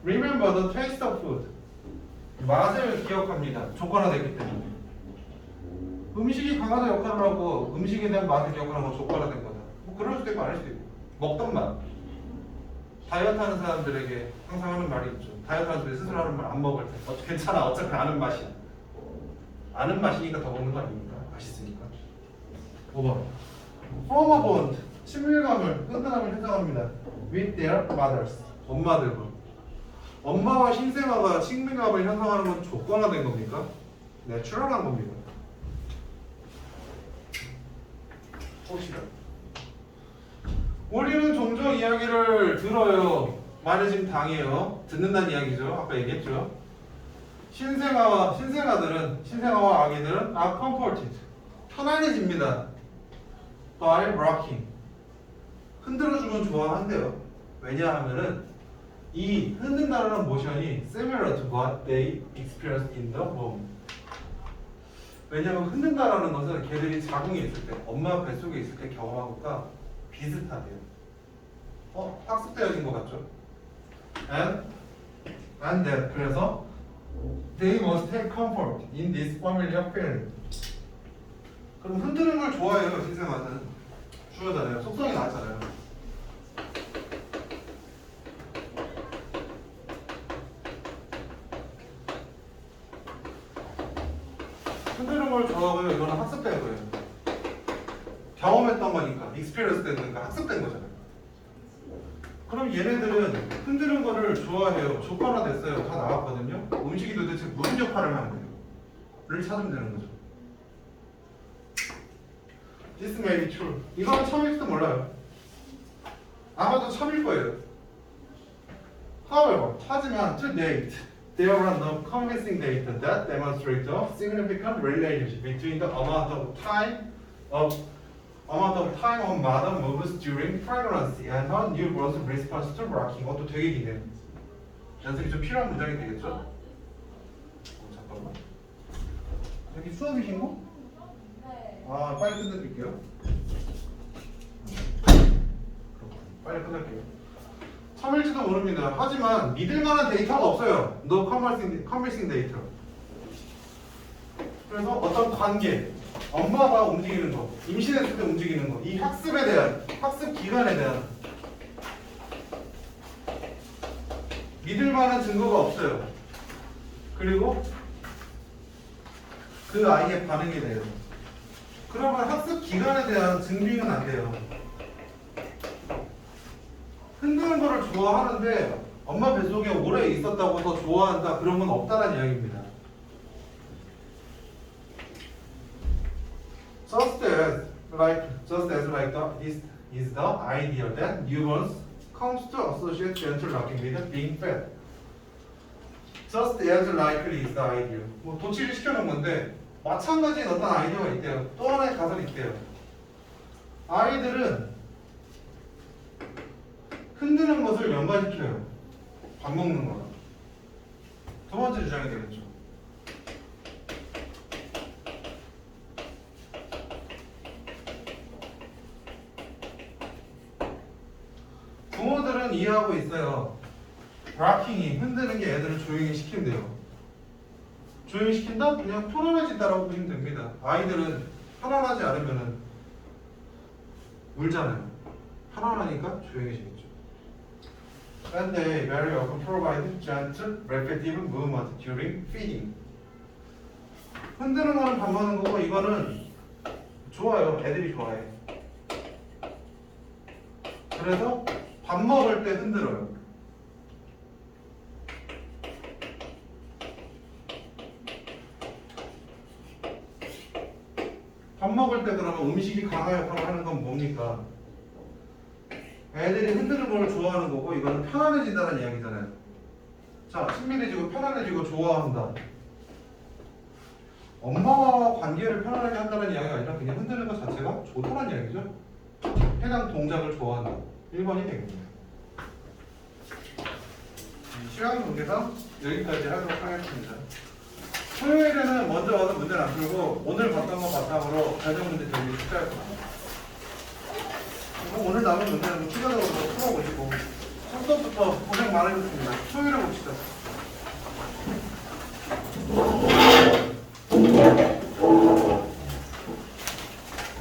Remember the taste of food. 맛을 기억합니다. 조건화됐기 때문에. 음식이 강화자 역할을 하고 음식에 대한 맛을 기억하는 건 조건화된 거다. 뭐 그럴 수도 있고 아닐 수도 있고. 먹던 맛. 다이어트 하는 사람들에게 항상 하는 말이 있죠. 다이어트 하는 사람들이 스스로 하는 말 안 먹을 때. 괜찮아. 어차피 아는 맛이야. 아는 맛이니까 더 먹는 거 아닙니까? 맛있으니까. 5번. Form a bond. 친밀감을, 끈끈함을 형성합니다. With their mothers. 엄마들과. 엄마와 신생아가 친밀감을 형성하는 건 조건화된 겁니까? 내추럴한 겁니다. 혹시나? 우리는 종종 이야기를 들어요. 말을 지금 당해요. 듣는다는 이야기죠. 아까 얘기했죠. 신생아와 아기들은 are comforted. 편안해집니다. by rocking. 흔들어주면 좋아한대요. 왜냐하면은 이 흔든다라는 모션이 similar to what they experienced in the womb. 왜냐하면 흔든다라는 것은 걔들이 자궁에 있을 때, 엄마 뱃속에 있을 때 경험한 것과 비슷하대요. 학습되어진 것 같죠? And that 그래서 they must take comfort in this familiar feeling. 그럼 흔드는 걸 좋아해요, 신생아는. 주어잖아요. 속성이 나왔잖아요. 흔드는 걸 좋아하고요. 이거는 학습된 거예요. 경험했던 거니까, 익스피리언스 된 거니까 학습된 거잖아요. 그럼 얘네들은 흔드는 거를 좋아해요. 조건화됐어요. 다 나왔거든요. 음식이 도대체 무슨 역할을 하는데요? 를 찾으면 되는 거죠. This may be true. 이거는 참일지도 몰라요. 아마도 참일 거예요. However, 하지만 to date, there are no convincing data that demonstrate a significant relationship between the amount of time a mother moves during pregnancy and her newborn's response to rocking. 이것도 되게 기네요. 연습이 좀 필요한 문장이 되겠죠? 잠깐만. 여기 수업이신 거? 아, 빨리 끝내드릴게요. 빨리 끝낼게요. 참을지도 모릅니다. 하지만 믿을 만한 데이터가 없어요. No convincing data. 그래서 어떤 관계, 엄마가 움직이는 거, 임신했을 때 움직이는 거, 이 학습에 대한, 학습 기간에 대한 믿을 만한 증거가 없어요. 그리고 그 아이의 반응에 대해서. 그러면 학습 기간에 대한 증빙은 안 돼요. 흔드는 거를 좋아하는데 엄마 뱃속에 오래 있었다고 더 좋아한다, 그런 건 없다는 이야기입니다. Just as like this is the idea that newborns comes to associate gentle rocking with being fed. Just as likely is the idea. 뭐 도치를 시켜놓은 건데 마찬가지인 어떤 아이디어가 있대요. 또 하나의 가설이 있대요. 아이들은 흔드는 것을 연관시켜요. 밥 먹는 거랑. 두 번째 주장이 되겠죠. 부모들은 이해하고 있어요. 락킹이, 흔드는 게 애들을 조용히 시킨대요. 조용히 시킨다? 그냥 편안해진다라고 보시면 됩니다. 아이들은 편안하지 않으면 울잖아요. 편안하니까 조용해지겠죠. And they very often provide gentle, repetitive movement during feeding. 흔드는 거는 밥 먹는 거고, 이거는 좋아요. 애들이 좋아해. 그래서 밥 먹을 때 흔들어요. 밥 먹을 때 그러면 음식이 강화 역할을 하는 건 뭡니까? 애들이 흔드는 걸 좋아하는 거고, 이거는 편안해진다는 이야기잖아요. 자, 친밀해지고 편안해지고 좋아한다. 엄마와 관계를 편안하게 한다는 이야기가 아니라 그냥 흔드는 것 자체가 좋다는 이야기죠. 해당 동작을 좋아한다. 1번이 되겠네요. 시간 관계상 여기까지 하도록 하겠습니다. 토요일에는 먼저 와서 문제를 안 풀고 오늘 봤던 거 바탕으로 가정 문제 대비 시작할 겁니다. 오늘 남은 문제는 추가적으로 풀어보시고 첫 수업부터 고생 많으셨습니다. 토요일에 봅시다.